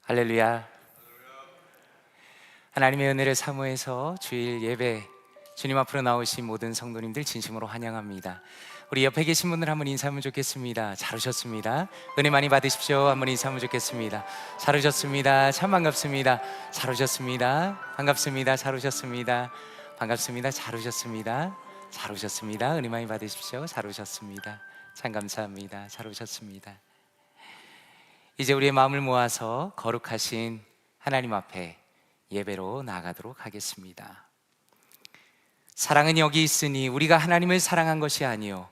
할렐루야. 하나님의 은혜를 사모해서 주일 예배 주님 앞으로 나오신 모든 성도님들 진심으로 환영합니다. 우리 옆에 계신 분들 한번 인사하면 좋겠습니다. 잘 오셨습니다. 은혜 많이 받으십시오. 한번 인사하면 좋겠습니다. 잘 오셨습니다. 참 반갑습니다. 잘 오셨습니다. 반갑습니다. 잘 오셨습니다. 반갑습니다. 잘 오셨습니다. 잘 오셨습니다. 은혜 많이 받으십시오. 잘 오셨습니다. 참 감사합니다. 잘 오셨습니다. 이제 우리의 마음을 모아서 거룩하신 하나님 앞에 예배로 나아가도록 하겠습니다. 사랑은 여기 있으니 우리가 하나님을 사랑한 것이 아니요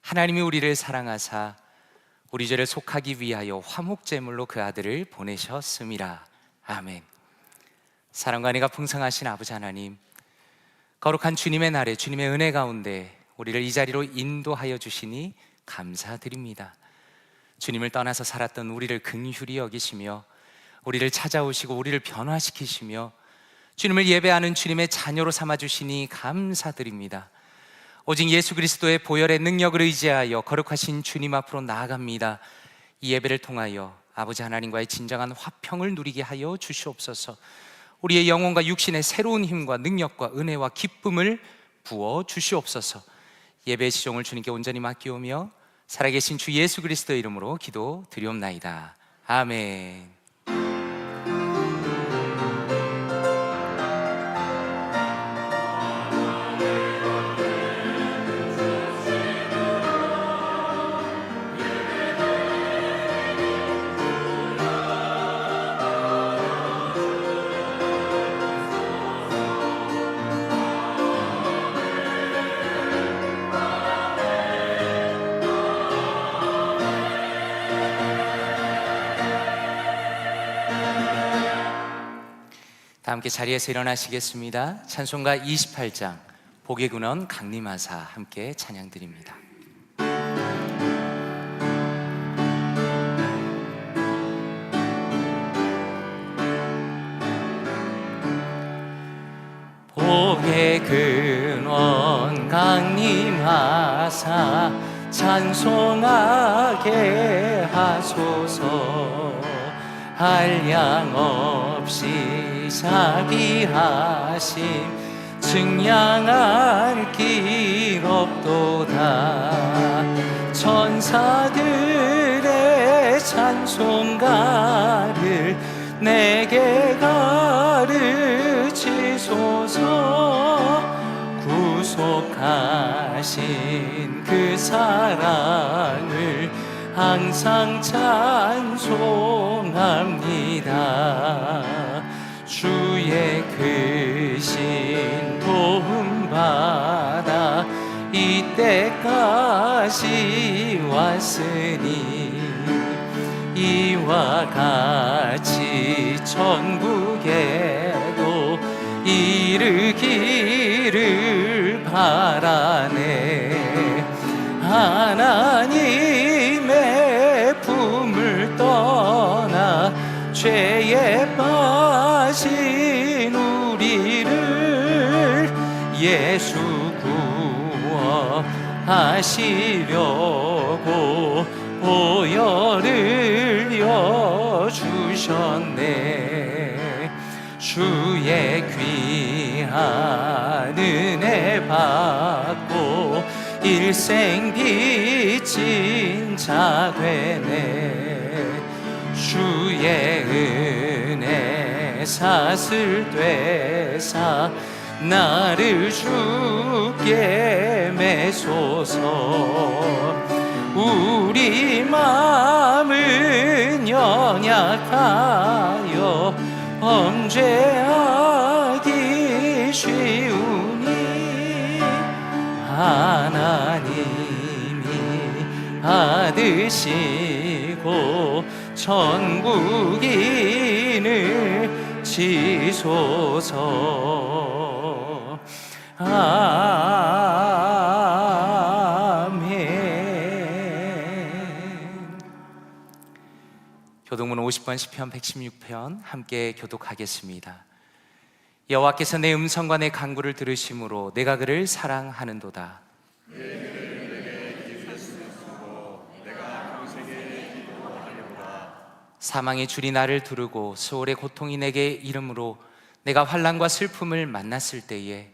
하나님이 우리를 사랑하사 우리 죄를 속하기 위하여 화목제물로 그 아들을 보내셨음이라. 아멘. 사랑과 은혜가 풍성하신 아버지 하나님, 거룩한 주님의 날에 주님의 은혜 가운데 우리를 이 자리로 인도하여 주시니 감사드립니다. 주님을 떠나서 살았던 우리를 긍휼히 여기시며 우리를 찾아오시고 우리를 변화시키시며 주님을 예배하는 주님의 자녀로 삼아주시니 감사드립니다. 오직 예수 그리스도의 보혈의 능력을 의지하여 거룩하신 주님 앞으로 나아갑니다. 이 예배를 통하여 아버지 하나님과의 진정한 화평을 누리게 하여 주시옵소서. 우리의 영혼과 육신의 새로운 힘과 능력과 은혜와 기쁨을 부어 주시옵소서. 예배의 시종을 주님께 온전히 맡기오며 살아계신 주 예수 그리스도의 이름으로 기도 드리옵나이다. 아멘. 다 함께 자리에서 일어나시겠습니다. 찬송가 28장 복의 근원 강림하사 함께 찬양 드립니다. 복의 근원 강림하사 찬송하게 하소서. 한량 없이 자비하심 증량할 길 없도다. 천사들의 찬송가를 내게 가르치소서. 구속하신 그 사랑을 항상 찬송합니다. 주의 크신 도움받아 이때까지 왔으니 이와 같이 천국에도 이르기를 바라네. 하나님의 품을 떠나 죄에 빠진 우리를 예수 구원하시려고 보혈을 여주셨네. 주의 귀한 은혜 받고 일생 빚진 자 되네. 주의 은혜 사슬 되사 나를 주께 매소서. 우리 마음은 연약하여 범죄하기 쉬우니 하나님이 받으시고 천국인을 지소서. 아멘. 교독문 50번 시편 116편 함께 교독하겠습니다. 여호와께서 내 음성과 내 간구를 들으심으로 내가 그를 사랑하는도다. 사망의 줄이 나를 두르고 수월의 고통이 내게 이름으로 내가 환난과 슬픔을 만났을 때에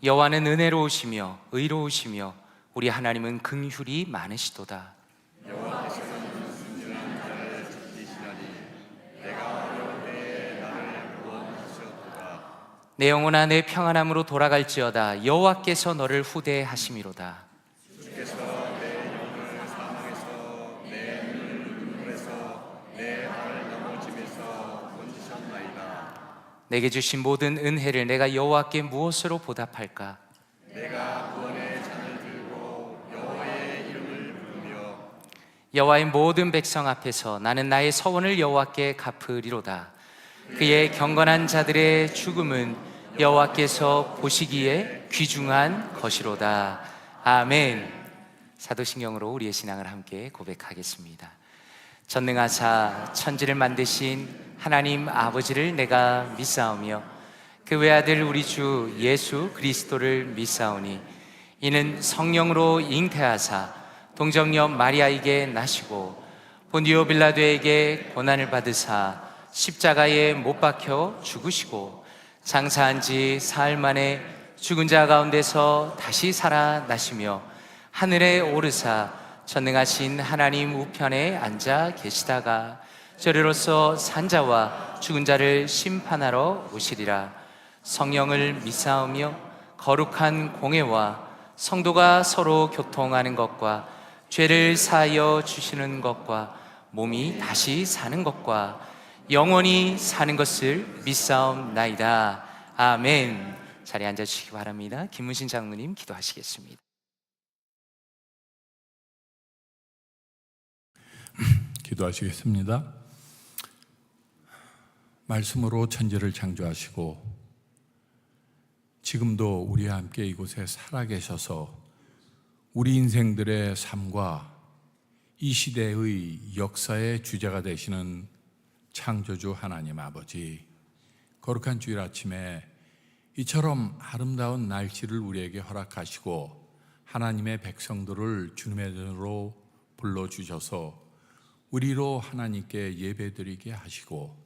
여호와는 은혜로우시며 의로우시며 우리 하나님은 긍휼이 많으시도다. 내 영혼아 내 평안함으로 돌아갈지어다. 여호와께서 너를 후대하심이로다. 내게 주신 모든 은혜를 내가 여호와께 무엇으로 보답할까? 여호와의 모든 백성 앞에서 나는 나의 서원을 여호와께 갚으리로다. 그의 경건한 자들의 죽음은 여호와께서 보시기에 귀중한 것이로다. 아멘. 사도신경으로 우리의 신앙을 함께 고백하겠습니다. 전능하사 천지를 만드신 하나님 아버지를 내가 믿사오며 그 외아들 우리 주 예수 그리스도를 믿사오니 이는 성령으로 잉태하사 동정녀 마리아에게 나시고 본디오 빌라도에게 고난을 받으사 십자가에 못 박혀 죽으시고 장사한 지 사흘 만에 죽은 자 가운데서 다시 살아나시며 하늘에 오르사 전능하신 하나님 우편에 앉아 계시다가 저리로서 산자와 죽은 자를 심판하러 오시리라. 성령을 믿사오며 거룩한 공회와 성도가 서로 교통하는 것과 죄를 사하여 주시는 것과 몸이 다시 사는 것과 영원히 사는 것을 믿사옵나이다. 아멘. 자리에 앉아주시기 바랍니다. 김문신 장로님 기도하시겠습니다. 기도하시겠습니다. 말씀으로 천지를 창조하시고 지금도 우리와 함께 이곳에 살아계셔서 우리 인생들의 삶과 이 시대의 역사의 주제가 되시는 창조주 하나님 아버지, 거룩한 주일 아침에 이처럼 아름다운 날씨를 우리에게 허락하시고 하나님의 백성들을 주님의 전으로 불러주셔서 우리로 하나님께 예배드리게 하시고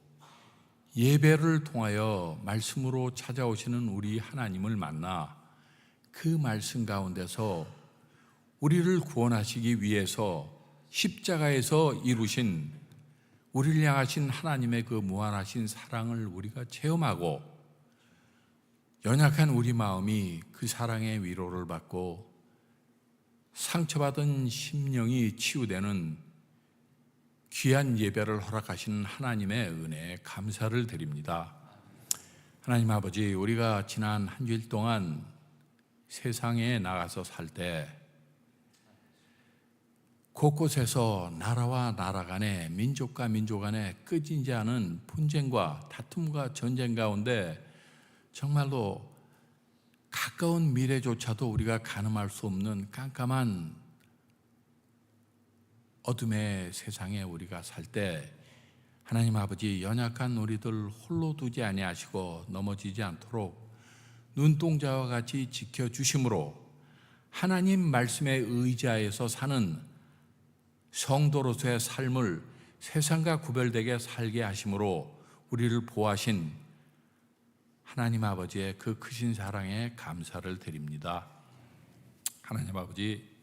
예배를 통하여 말씀으로 찾아오시는 우리 하나님을 만나 그 말씀 가운데서 우리를 구원하시기 위해서 십자가에서 이루신 우리를 향하신 하나님의 그 무한하신 사랑을 우리가 체험하고 연약한 우리 마음이 그 사랑의 위로를 받고 상처받은 심령이 치유되는 귀한 예배를 허락하시는 하나님의 은혜에 감사를 드립니다. 하나님 아버지, 우리가 지난 한 주일 동안 세상에 나가서 살 때 곳곳에서 나라와 나라 간에 민족과 민족 간에 끊이지 않은 분쟁과 다툼과 전쟁 가운데 정말로 가까운 미래조차도 우리가 가늠할 수 없는 깜깜한 어둠의 세상에 우리가 살 때 하나님 아버지, 연약한 우리들 홀로 두지 아니하시고 넘어지지 않도록 눈동자와 같이 지켜주심으로 하나님 말씀에 의지하여서 사는 성도로서의 삶을 세상과 구별되게 살게 하심으로 우리를 보호하신 하나님 아버지의 그 크신 사랑에 감사를 드립니다. 하나님 아버지,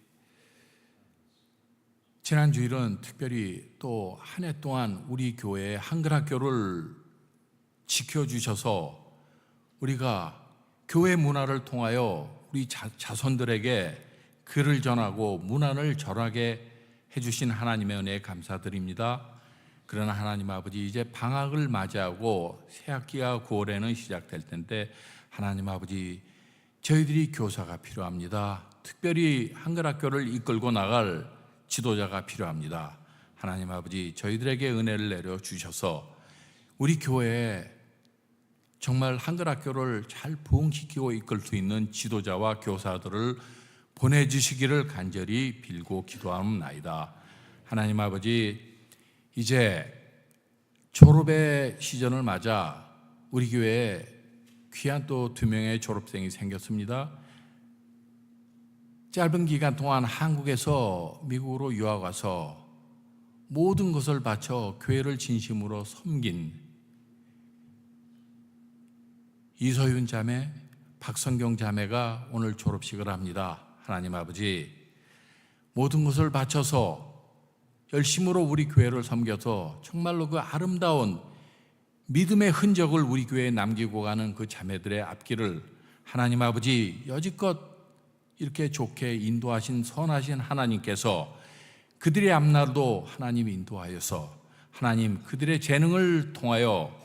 지난 주일은 특별히 또 한 해 동안 우리 교회의 한글학교를 지켜주셔서 우리가 교회 문화를 통하여 우리 자손들에게 글을 전하고 문화를 전하게 해주신 하나님의 은혜에 감사드립니다. 그러나 하나님 아버지, 이제 방학을 맞이하고 새학기가 9월에는 시작될 텐데 하나님 아버지, 저희들이 교사가 필요합니다. 특별히 한글학교를 이끌고 나갈 지도자가 필요합니다. 하나님 아버지, 저희들에게 은혜를 내려 주셔서 우리 교회에 정말 한글학교를 잘 부흥시키고 이끌 수 있는 지도자와 교사들을 보내주시기를 간절히 빌고 기도하옵나이다. 하나님 아버지, 이제 졸업의 시즌을 맞아 우리 교회에 귀한 또 2명의 졸업생이 생겼습니다. 짧은 기간 동안 한국에서 미국으로 유학 와서 모든 것을 바쳐 교회를 진심으로 섬긴 이서윤 자매, 박성경 자매가 오늘 졸업식을 합니다. 하나님 아버지, 모든 것을 바쳐서 열심으로 우리 교회를 섬겨서 정말로 그 아름다운 믿음의 흔적을 우리 교회에 남기고 가는 그 자매들의 앞길을 하나님 아버지 여지껏 이렇게 좋게 인도하신 선하신 하나님께서 그들의 앞날도 하나님 인도하여서 하나님 그들의 재능을 통하여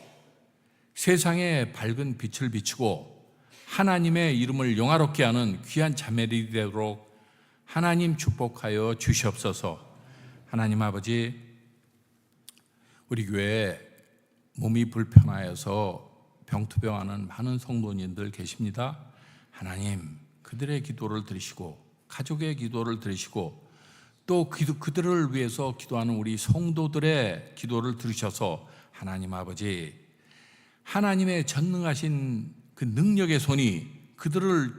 세상에 밝은 빛을 비추고 하나님의 이름을 영화롭게 하는 귀한 자매들이 되도록 하나님 축복하여 주시옵소서. 하나님 아버지, 우리 교회에 몸이 불편하여서 병투병하는 많은 성도님들 계십니다. 하나님, 그들의 기도를 들으시고 가족의 기도를 들으시고 또 그들을 위해서 기도하는 우리 성도들의 기도를 들으셔서 하나님 아버지, 하나님의 전능하신 그 능력의 손이 그들을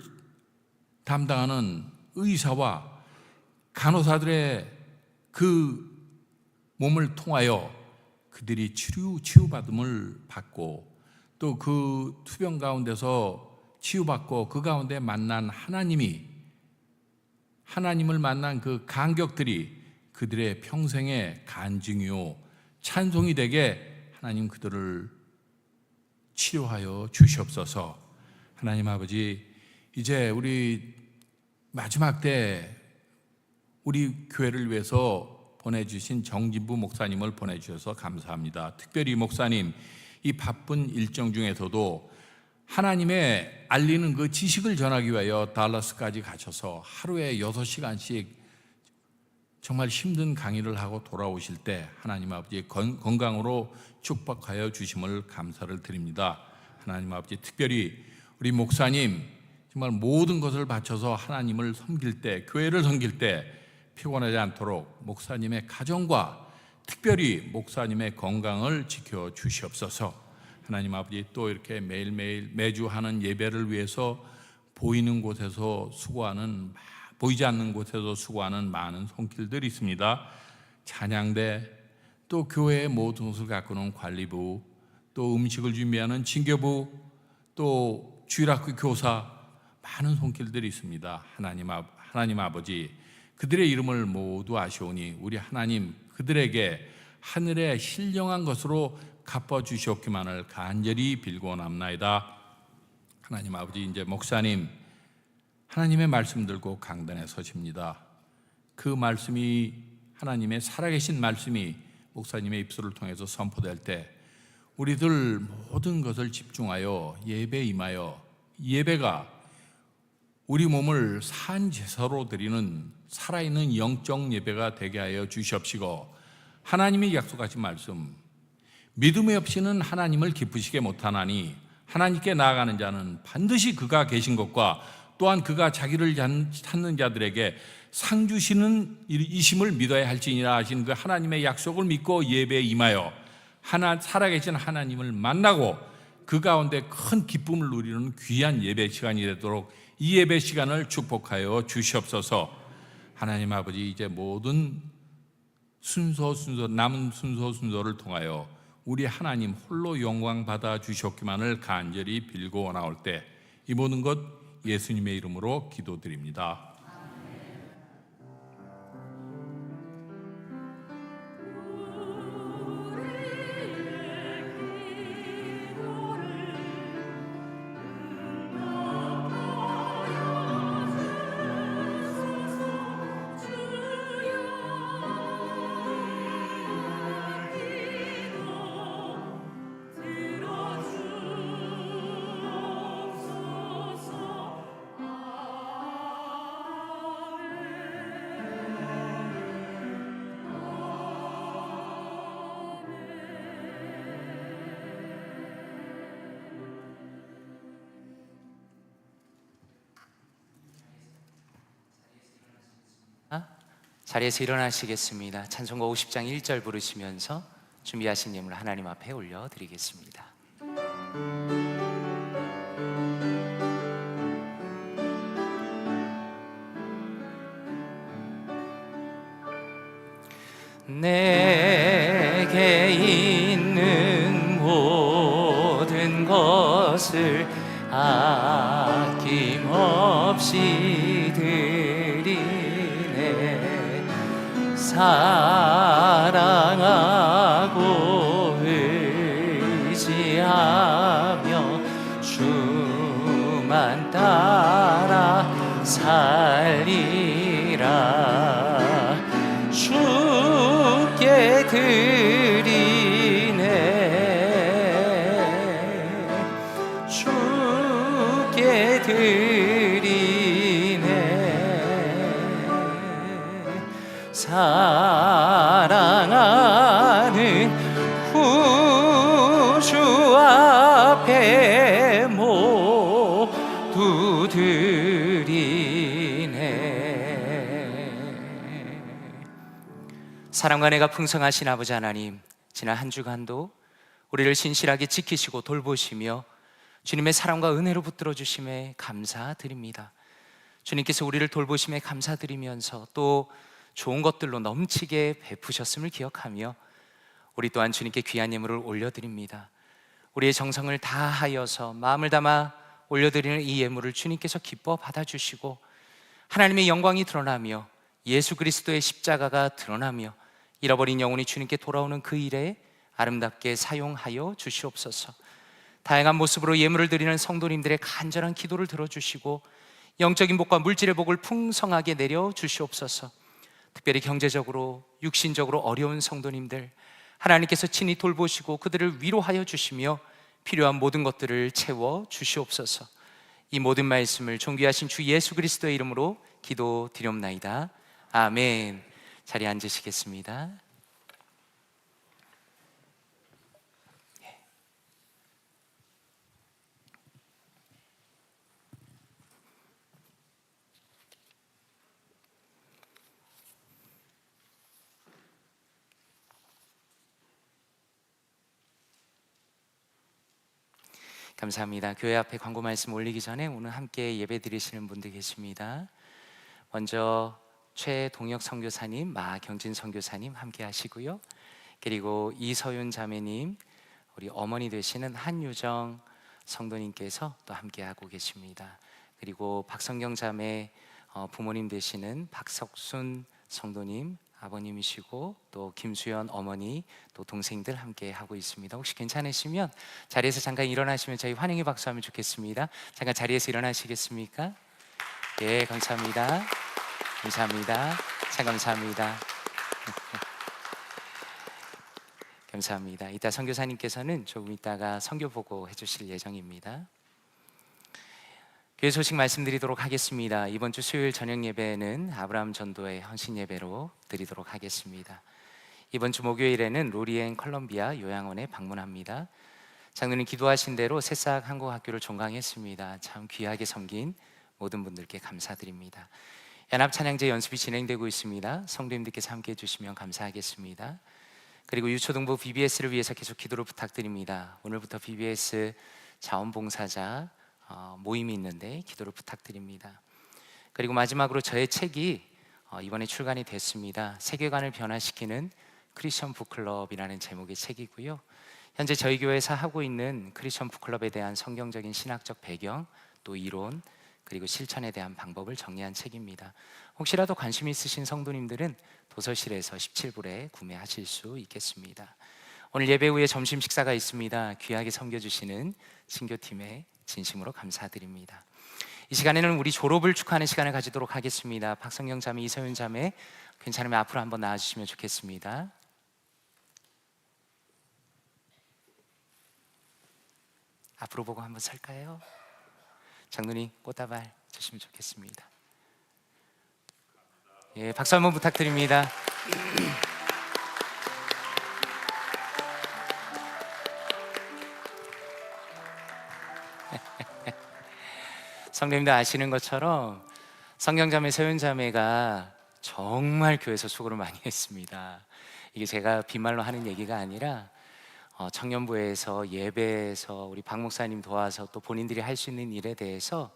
담당하는 의사와 간호사들의 그 몸을 통하여 그들이 치유받음을 받고 또 그 투병 가운데서 치유받고 그 가운데 만난 하나님을 만난 그 간격들이 그들의 평생의 간증이요 찬송이 되게 하나님 그들을 치료하여 주시옵소서. 하나님 아버지, 이제 우리 마지막 때 우리 교회를 위해서 보내주신 정진부 목사님을 보내주셔서 감사합니다. 특별히 목사님, 이 바쁜 일정 중에서도 하나님의 알리는 그 지식을 전하기 위하여 달라스까지 가셔서 하루에 6시간씩 정말 힘든 강의를 하고 돌아오실 때 하나님 아버지 건강으로 축복하여 주심을 감사를 드립니다. 하나님 아버지, 특별히 우리 목사님 정말 모든 것을 바쳐서 하나님을 섬길 때, 교회를 섬길 때 피곤하지 않도록 목사님의 가정과 특별히 목사님의 건강을 지켜 주시옵소서. 하나님 아버지, 또 이렇게 매일매일 매주 하는 예배를 위해서 보이는 곳에서 수고하는, 보이지 않는 곳에서 수고하는 많은 손길들이 있습니다. 찬양대, 또 교회의 모든 것을 가꾸는 관리부, 또 음식을 준비하는 징교부, 또 주일학교 교사, 많은 손길들이 있습니다. 하나님 아버지, 그들의 이름을 모두 아시오니 우리 하나님 그들에게 하늘의 신령한 것으로 갚아주시옵기만을 간절히 빌고남나이다. 하나님 아버지, 이제 목사님 하나님의 말씀 들고 강단에 서십니다. 그 말씀이, 하나님의 살아계신 말씀이 목사님의 입술을 통해서 선포될 때 우리들 모든 것을 집중하여 예배에 임하여 예배가 우리 몸을 산 제사로 드리는 살아있는 영적 예배가 되게 하여 주시옵시고, 하나님이 약속하신 말씀, 믿음이 없이는 하나님을 기쁘시게 못하나니 하나님께 나아가는 자는 반드시 그가 계신 것과 또한 그가 자기를 찾는 자들에게 상 주시는 이심을 믿어야 할지니라 하신 그 하나님의 약속을 믿고 예배에 임하여 살아계신 하나님을 만나고 그 가운데 큰 기쁨을 누리는 귀한 예배 시간이 되도록 이 예배 시간을 축복하여 주시옵소서. 하나님 아버지, 이제 모든 남은 순서를 통하여 우리 하나님 홀로 영광 받아 주셨기만을 간절히 빌고 나올 때 이 모든 것 예수님의 이름으로 기도드립니다. 자리에서 일어나시겠습니다. 찬송가 50장 1절 부르시면서 준비하신 예물 하나님 앞에 올려드리겠습니다. 내게 있는 모든 것을 아낌없이 드리네. 사랑하고 의지하며 주만 따라 살리라. 주께 드리네. 주께 드리네. 사랑하는 구주 앞에 모두 드리네. 사랑과 은혜가 풍성하신 아버지 하나님, 지난 한 주간도 우리를 신실하게 지키시고 돌보시며 주님의 사랑과 은혜로 붙들어 주심에 감사드립니다. 주님께서 우리를 돌보심에 감사드리면서 또 좋은 것들로 넘치게 베푸셨음을 기억하며 우리 또한 주님께 귀한 예물을 올려드립니다. 우리의 정성을 다하여서 마음을 담아 올려드리는 이 예물을 주님께서 기뻐 받아주시고 하나님의 영광이 드러나며 예수 그리스도의 십자가가 드러나며 잃어버린 영혼이 주님께 돌아오는 그 일에 아름답게 사용하여 주시옵소서. 다양한 모습으로 예물을 드리는 성도님들의 간절한 기도를 들어주시고 영적인 복과 물질의 복을 풍성하게 내려 주시옵소서. 특별히 경제적으로 육신적으로 어려운 성도님들 하나님께서 친히 돌보시고 그들을 위로하여 주시며 필요한 모든 것들을 채워 주시옵소서. 이 모든 말씀을 존귀하신 주 예수 그리스도의 이름으로 기도드리옵나이다. 아멘. 자리에 앉으시겠습니다. 감사합니다. 교회 앞에 광고 말씀 올리기 전에 오늘 함께 예배 드리시는 분들 계십니다. 먼저 최동혁 선교사님, 마경진 선교사님 함께 하시고요. 그리고 이서윤 자매님, 우리 어머니 되시는 한유정 성도님께서 또 함께 하고 계십니다. 그리고 박성경 자매 부모님 되시는 박석순 성도님 아버님이시고 또 김수연 어머니 또 동생들 함께 하고 있습니다. 혹시 괜찮으시면 자리에서 잠깐 일어나시면 저희 환영의 박수하면 좋겠습니다. 잠깐 자리에서 일어나시겠습니까? 예, 감사합니다. 감사합니다. 참 감사합니다. 감사합니다. 이따 선교사님께서는 조금 있다가 선교 보고 해주실 예정입니다. 교회 소식 말씀드리도록 하겠습니다. 이번 주 수요일 저녁 예배는 아브라함 전도의 헌신 예배로 드리도록 하겠습니다. 이번 주 목요일에는 로리앤 컬럼비아 요양원에 방문합니다. 장로님 기도하신 대로 새싹 한국학교를 종강했습니다. 참 귀하게 섬긴 모든 분들께 감사드립니다. 연합 찬양제 연습이 진행되고 있습니다. 성도님들께서 함께 해주시면 감사하겠습니다. 그리고 유초등부 BBS를 위해서 계속 기도를 부탁드립니다. 오늘부터 BBS 자원봉사자 모임이 있는데 기도를 부탁드립니다. 그리고 마지막으로 저의 책이 이번에 출간이 됐습니다. 세계관을 변화시키는 크리스천 북클럽이라는 제목의 책이고요. 현재 저희 교회에서 하고 있는 크리스천 북클럽에 대한 성경적인 신학적 배경, 또 이론, 그리고 실천에 대한 방법을 정리한 책입니다. 혹시라도 관심 있으신 성도님들은 도서실에서 17불에 구매하실 수 있겠습니다. 오늘 예배 후에 점심 식사가 있습니다. 귀하게 섬겨주시는 신교팀에 진심으로 감사드립니다. 이 시간에는 우리 졸업을 축하하는 시간을 가지도록 하겠습니다. 박성경 자매, 이서윤 자매 괜찮으면 앞으로 한번 나와주시면 좋겠습니다. 앞으로 보고 한번 설까요? 장로님 꽃다발 주시면 좋겠습니다. 예, 박수 한번 부탁드립니다. 성도님들 아시는 것처럼 성경자매, 서윤자매가 정말 교회에서 수고를 많이 했습니다. 이게 제가 빈말로 하는 얘기가 아니라 청년부에서 예배에서 우리 박 목사님 도와서 또 본인들이 할 수 있는 일에 대해서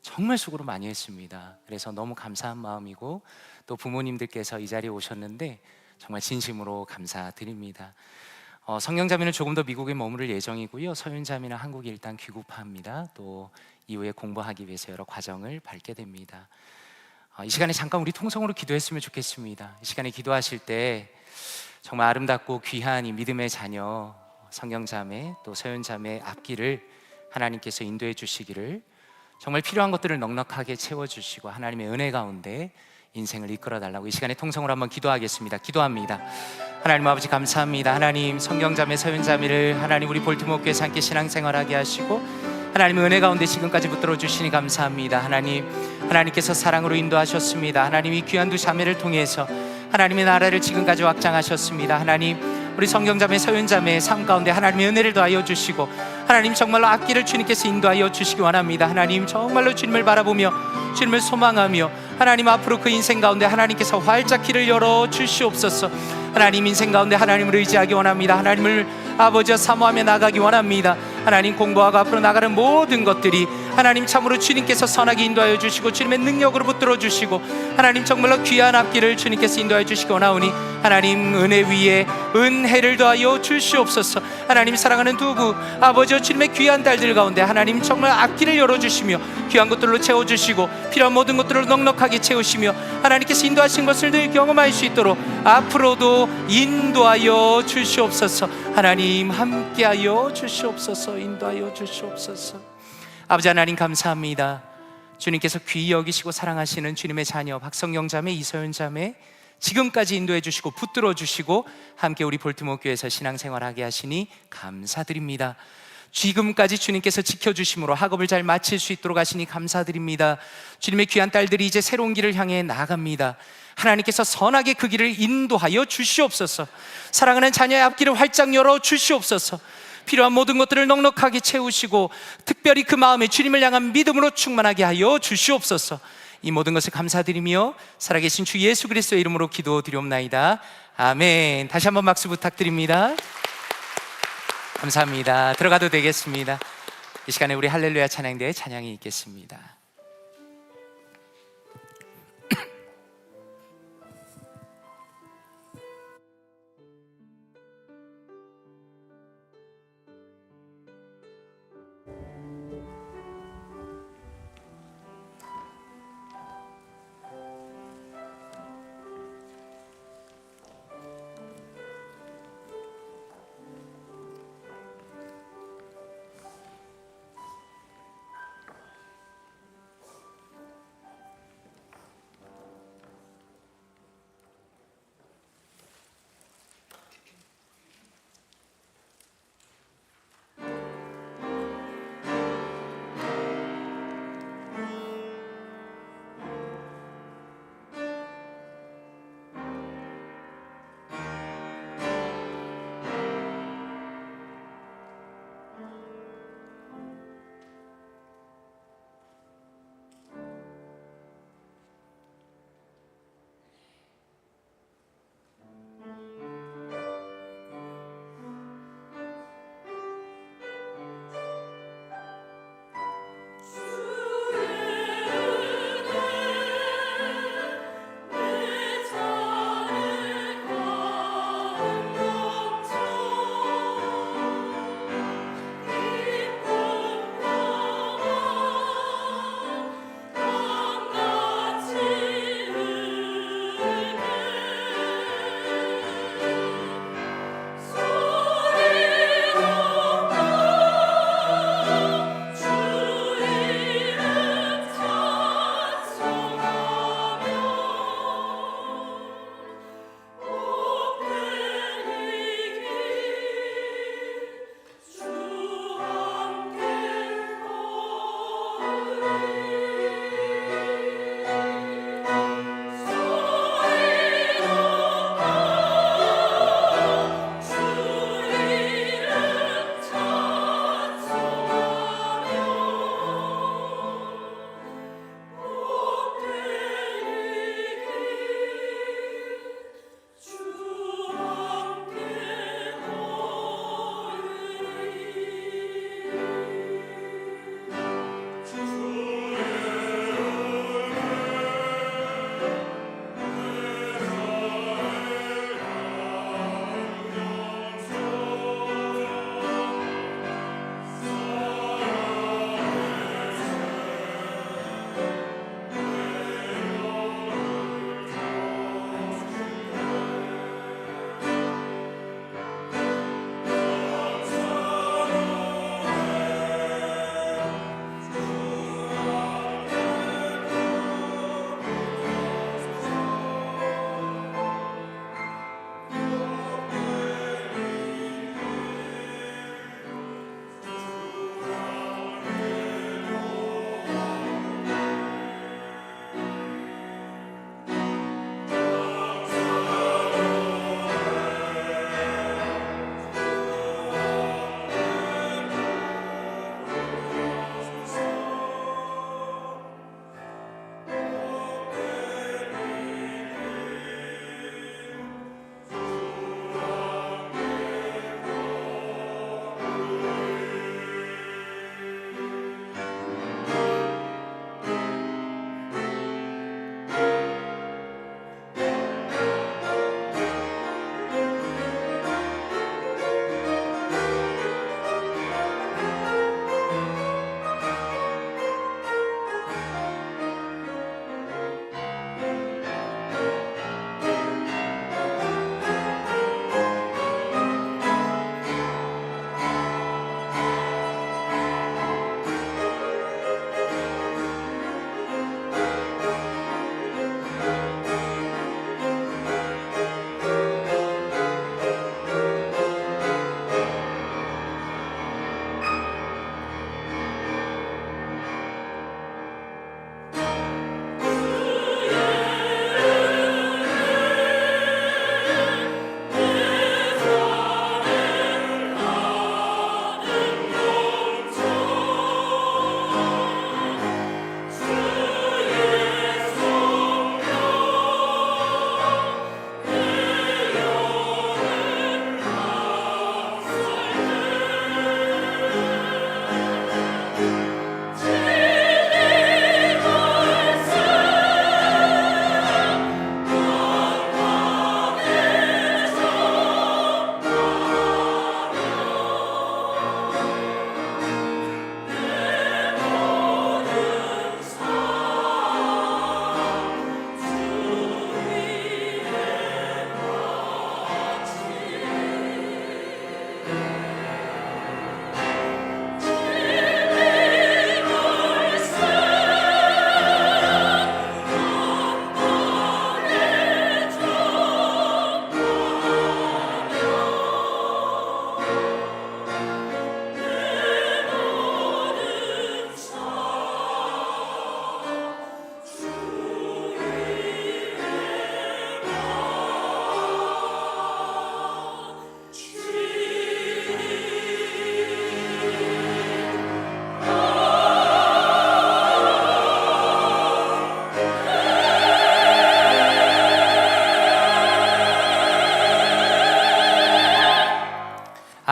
정말 수고를 많이 했습니다. 그래서 너무 감사한 마음이고 또 부모님들께서 이 자리에 오셨는데 정말 진심으로 감사드립니다. 성경자매는 조금 더 미국에 머무를 예정이고요. 서윤자매는 한국에 일단 귀국합니다. 또 이후에 공부하기 위해서 여러 과정을 밟게 됩니다. 이 시간에 잠깐 우리 통성으로 기도했으면 좋겠습니다. 이 시간에 기도하실 때 정말 아름답고 귀한 이 믿음의 자녀 성경자매 또 서윤자매 앞길을 하나님께서 인도해 주시기를, 정말 필요한 것들을 넉넉하게 채워주시고 하나님의 은혜 가운데 인생을 이끌어 달라고 이 시간에 통성으로 한번 기도하겠습니다. 기도합니다. 하나님 아버지 감사합니다. 하나님 성경자매 서윤자매를 하나님 우리 볼티모어 교회에서 함께 신앙생활하게 하시고 하나님의 은혜 가운데 지금까지 붙들어 주시니 감사합니다. 하나님께서 사랑으로 인도하셨습니다. 하나님 이 귀한 두 자매를 통해서 하나님의 나라를 지금까지 확장하셨습니다. 하나님 우리 성경자매 서윤자매의 삶 가운데 하나님의 은혜를 더하여 주시고 하나님 정말로 앞길을 주님께서 인도하여 주시기 원합니다. 하나님 정말로 주님을 바라보며 주님을 소망하며 하나님 앞으로 그 인생 가운데 하나님께서 활짝 길을 열어 주시옵소서. 하나님 인생 가운데 하나님을 의지하기 원합니다. 하나님을 아버지와 사모하며 나가기 원합니다. 하나님 공부하고 앞으로 나가는 모든 것들이 하나님 참으로 주님께서 선하게 인도하여 주시고 주님의 능력으로 붙들어 주시고 하나님 정말로 귀한 앞길을 주님께서 인도하여 주시기 원하오니 하나님 은혜 위에 은혜를 더하여 주시옵소서. 하나님 사랑하는 두부 아버지와 주님의 귀한 딸들 가운데 하나님 정말 앞길을 열어주시며 귀한 것들로 채워주시고 필요한 모든 것들을 넉넉하게 채우시며 하나님께서 인도하신 것을 늘 경험할 수 있도록 앞으로도 인도하여 주시옵소서. 하나님 함께하여 주시옵소서. 인도하여 주시옵소서. 아버지 하나님 감사합니다. 주님께서 귀히 여기시고 사랑하시는 주님의 자녀 박성경 자매 이서연 자매 지금까지 인도해 주시고 붙들어 주시고 함께 우리 볼티모어 교회에서 신앙생활하게 하시니 감사드립니다. 지금까지 주님께서 지켜주심으로 학업을 잘 마칠 수 있도록 하시니 감사드립니다. 주님의 귀한 딸들이 이제 새로운 길을 향해 나아갑니다. 하나님께서 선하게 그 길을 인도하여 주시옵소서. 사랑하는 자녀의 앞길을 활짝 열어 주시옵소서. 필요한 모든 것들을 넉넉하게 채우시고 특별히 그 마음에 주님을 향한 믿음으로 충만하게 하여 주시옵소서. 이 모든 것을 감사드리며 살아계신 주 예수 그리스도의 이름으로 기도드리옵나이다. 아멘. 다시 한번 박수 부탁드립니다. 감사합니다. 들어가도 되겠습니다. 이 시간에 우리 할렐루야 찬양대의 찬양이 있겠습니다.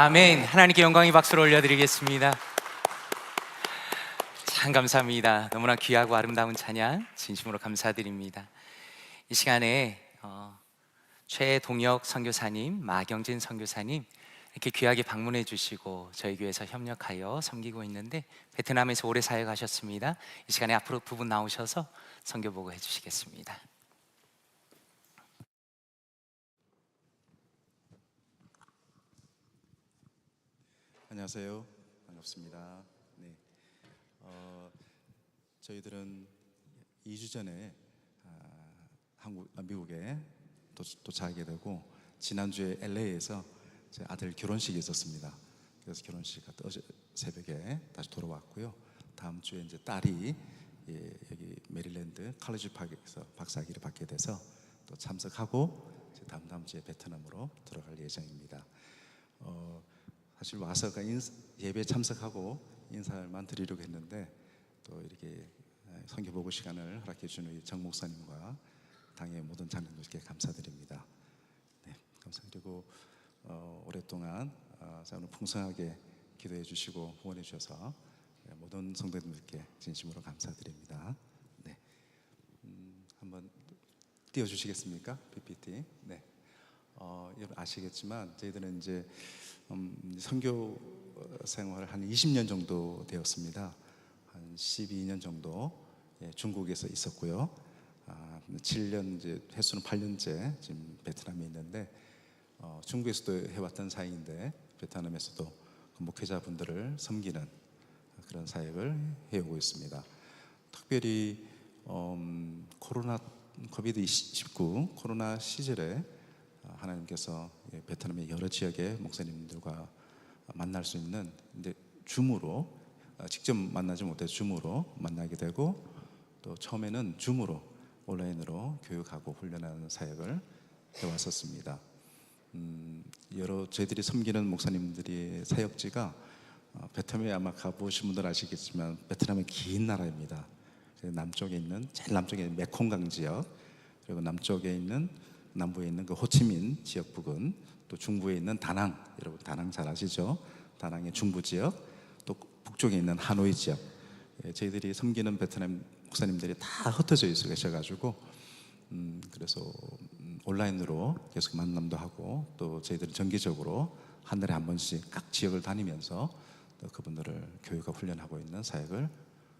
아멘. 하나님께 영광의 박수를 올려드리겠습니다. 참 감사합니다. 너무나 귀하고 아름다운 찬양 진심으로 감사드립니다. 이 시간에 최동혁 선교사님, 마경진 선교사님 이렇게 귀하게 방문해 주시고 저희 교회에서 협력하여 섬기고 있는데 베트남에서 오래 사역하셨습니다. 이 시간에 앞으로 두 분 나오셔서 선교 보고 해주시겠습니다. 안녕하세요. 반갑습니다. 네, 저희들은 2주 전에 미국에 도착하게 되고 지난주에 LA에서 제 아들 결혼식이 있었습니다. 그래서 결혼식 갔다 어제 새벽에 다시 돌아왔고요. 다음 주에 이제 딸이 여기 메릴랜드 칼리지 파크에서 박사학위를 받게 돼서 또 참석하고 이제 다음 주에 베트남으로 들어갈 예정입니다. 사실 와서가 예배 참석하고 인사만 드리려고 했는데 또 이렇게 선교 보고 시간을 허락해 주는 우리 정 목사님과 당의 모든 장로님께 감사드립니다. 네, 감사드리고 오랫동안 오늘 풍성하게 기도해 주시고 후원해 주셔서 모든 성도님들께 진심으로 감사드립니다. 네, 한번 띄워주시겠습니까? PPT. 네. 여러분 아시겠지만 저희들은 이제 선교 생활을 한 20년 정도 되었습니다. 한 12년 정도 중국에서 있었고요. 7년 이제 횟수는 8년째 지금 베트남에 있는데 중국에서도 해왔던 사역인데 베트남에서도 그 목회자분들을 섬기는 그런 사역을 해오고 있습니다. 특별히 코비드-19 코로나 시절에 하나님께서 베트남의 여러 지역의 목사님들과 만날 수 있는 근데 줌으로 직접 만나지 못해서 줌으로 만나게 되고 또 처음에는 줌으로 온라인으로 교육하고 훈련하는 사역을 해왔었습니다. 여러 저희들이 섬기는 목사님들이 사역지가 베트남에 아마 가보신 분들 아시겠지만 베트남은 긴 나라입니다. 남쪽에 있는 제일 남쪽에 있는 메콩강 지역 그리고 남쪽에 있는 남부에 있는 그 호치민 지역 부근 또 중부에 있는 다낭 여러분 다낭 잘 아시죠? 다낭의 중부 지역 또 북쪽에 있는 하노이 지역 저희들이 섬기는 베트남 목사님들이 다 흩어져 있어 계셔가지고 그래서 온라인으로 계속 만남도 하고 또 저희들이 정기적으로 한 달에 한 번씩 각 지역을 다니면서 또 그분들을 교육과 훈련하고 있는 사역을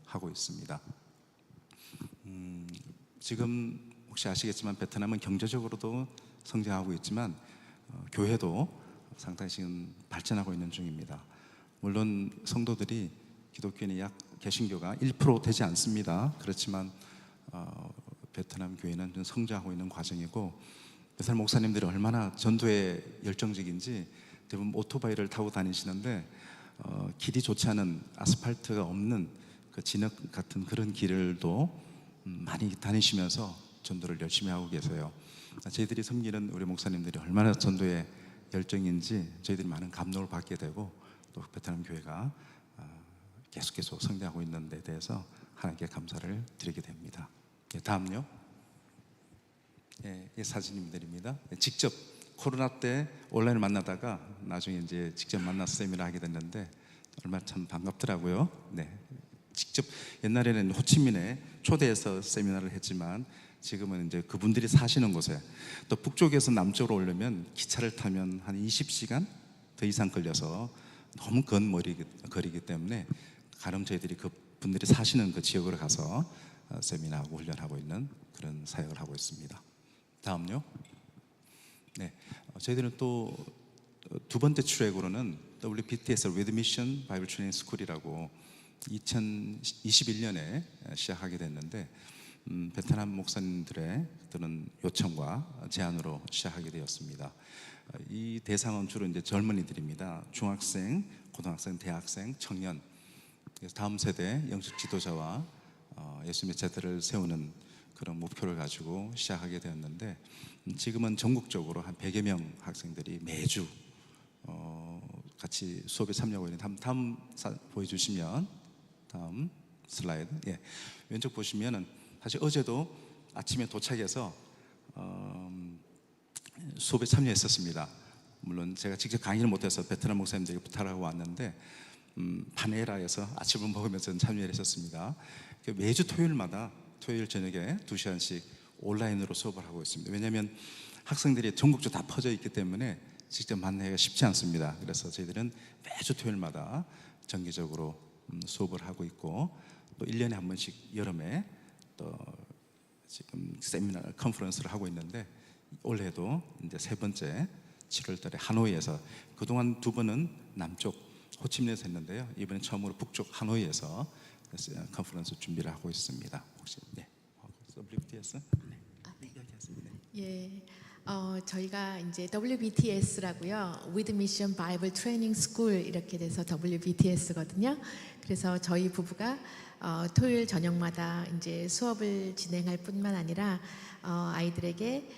하고 있습니다. 지금 혹시 아시겠지만 베트남은 경제적으로도 성장하고 있지만 교회도 상당히 지금 발전하고 있는 중입니다. 물론 성도들이 기독교인이 약 개신교가 1% 되지 않습니다. 그렇지만 베트남 교회는 좀 성장하고 있는 과정이고 베트남 목사님들이 얼마나 전도에 열정적인지 대부분 오토바이를 타고 다니시는데 길이 좋지 않은 아스팔트가 없는 그 진흙 같은 그런 길을도 많이 다니시면서 전도를 열심히 하고 계세요. 저희들이 섬기는 우리 목사님들이 얼마나 전도에 열정인지 저희들이 많은 감동을 받게 되고 또 베트남 교회가 계속 성장하고 있는 데 대해서 하나님께 감사를 드리게 됩니다. 다음요. 이 사진님들입니다. 직접 코로나 때 온라인을 만나다가 나중에 이제 직접 만나서 세미나 하게 됐는데 얼마나 참 반갑더라고요. 네. 직접 옛날에는 호치민에 초대해서 세미나를 했지만 지금은 이제 그분들이 사시는 곳에 또 북쪽에서 남쪽으로 오려면 기차를 타면 한 20시간 더 이상 걸려서 너무 거리기 때문에 가령 저희들이 그분들이 사시는 그 지역으로 가서 세미나하고 훈련하고 있는 그런 사역을 하고 있습니다. 다음요. 네, 저희들은 또 두 번째 트랙으로는 WBTS With Mission Bible Training School이라고 2021년에 시작하게 됐는데 베트남 목사님들의 그런 요청과 제안으로 시작하게 되었습니다. 이 대상은 주로 이제 젊은이들입니다. 중학생, 고등학생, 대학생, 청년. 그래서 다음 세대 영적 지도자와 예수님의 제자들을 세우는 그런 목표를 가지고 시작하게 되었는데 지금은 전국적으로 한 100여 명 학생들이 매주 같이 수업에 참여하고 있는 다음 보여주시면 다음 슬라이드. 예. 왼쪽 보시면은 사실 어제도 아침에 도착해서 수업에 참여했었습니다. 물론 제가 직접 강의를 못해서 베트남 목사님들에게 부탁을 하고 왔는데 파네라에서 아침을 먹으면서 참여를 했었습니다. 매주 토요일마다 토요일 저녁에 2시간씩 온라인으로 수업을 하고 있습니다. 왜냐하면 학생들이 전국적으로 다 퍼져 있기 때문에 직접 만나기가 쉽지 않습니다. 그래서 저희들은 매주 토요일마다 정기적으로 수업을 하고 있고, 또 1년에 한 번씩 여름에 또 지금 세미나 컨퍼런스를 하고 있는데, 올해도 이제 세 번째 7월달에 하노이에서, 그동안 두 번은 남쪽 호치민에서 했는데요, 이번엔 처음으로 북쪽 하노이에서 컨퍼런스 준비를 하고 있습니다. 혹시 WBTS? 이야기하겠습니다. 예, 저희가 이제 WBTS라고요, With Mission Bible Training School 이렇게 돼서 WBTS거든요. 그래서 저희 부부가 토요일 저녁마다 이제 수업을 진행할 뿐만 아니라 아이들에게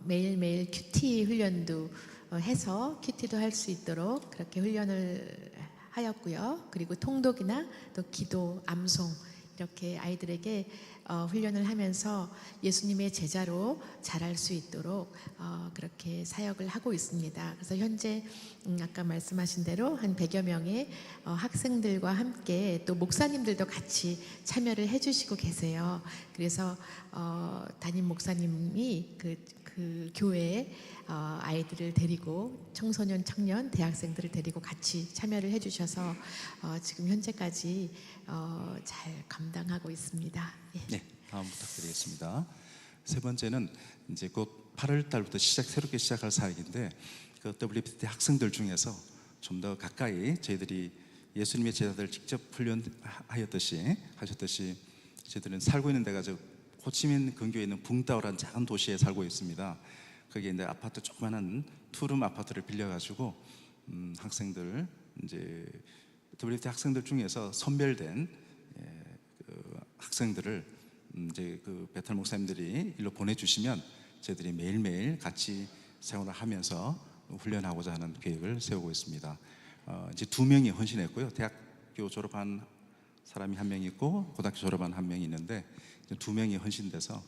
매일매일 큐티 훈련도 해서 큐티도 할 수 있도록 그렇게 훈련을 하였고요. 그리고 통독이나 또 기도, 암송 이렇게 아이들에게 훈련을 하면서 예수님의 제자로 자랄 수 있도록 그렇게 사역을 하고 있습니다. 그래서 현재 아까 말씀하신 대로 한 100여 명의 학생들과 함께 또 목사님들도 같이 참여를 해주시고 계세요. 그래서 담임 목사님이 그 교회에 아이들을 데리고 청소년, 청년, 대학생들을 데리고 같이 참여를 해주셔서 지금 현재까지 잘 감당하고 있습니다. 예. 네, 다음 부탁드리겠습니다. 세 번째는 이제 곧 8월 달부터 새롭게 시작할 사역인데, 그 WBT 학생들 중에서 좀 더 가까이 저희들이 예수님의 제자들 직접 훈련하셨듯이 저희들은 살고 있는 데가 저 호치민 근교에 있는 붕따오라는 작은 도시에 살고 있습니다. 거기에 이제 아파트, 조그만한 투룸 아파트를 빌려가지고 학생들, 이제 WBT 학생들 중에서 선별된 그 학생들을 이제 그 베트남 목사님들이 일로 보내주시면 저희들이 매일매일 같이 생활을 하면서 훈련하고자 하는 계획을 세우고 있습니다. 이제 2명이 헌신했고요. 대학교 졸업한 사람이 1명 있고 고등학교 졸업한 1명이 있는데, 2명이 헌신돼서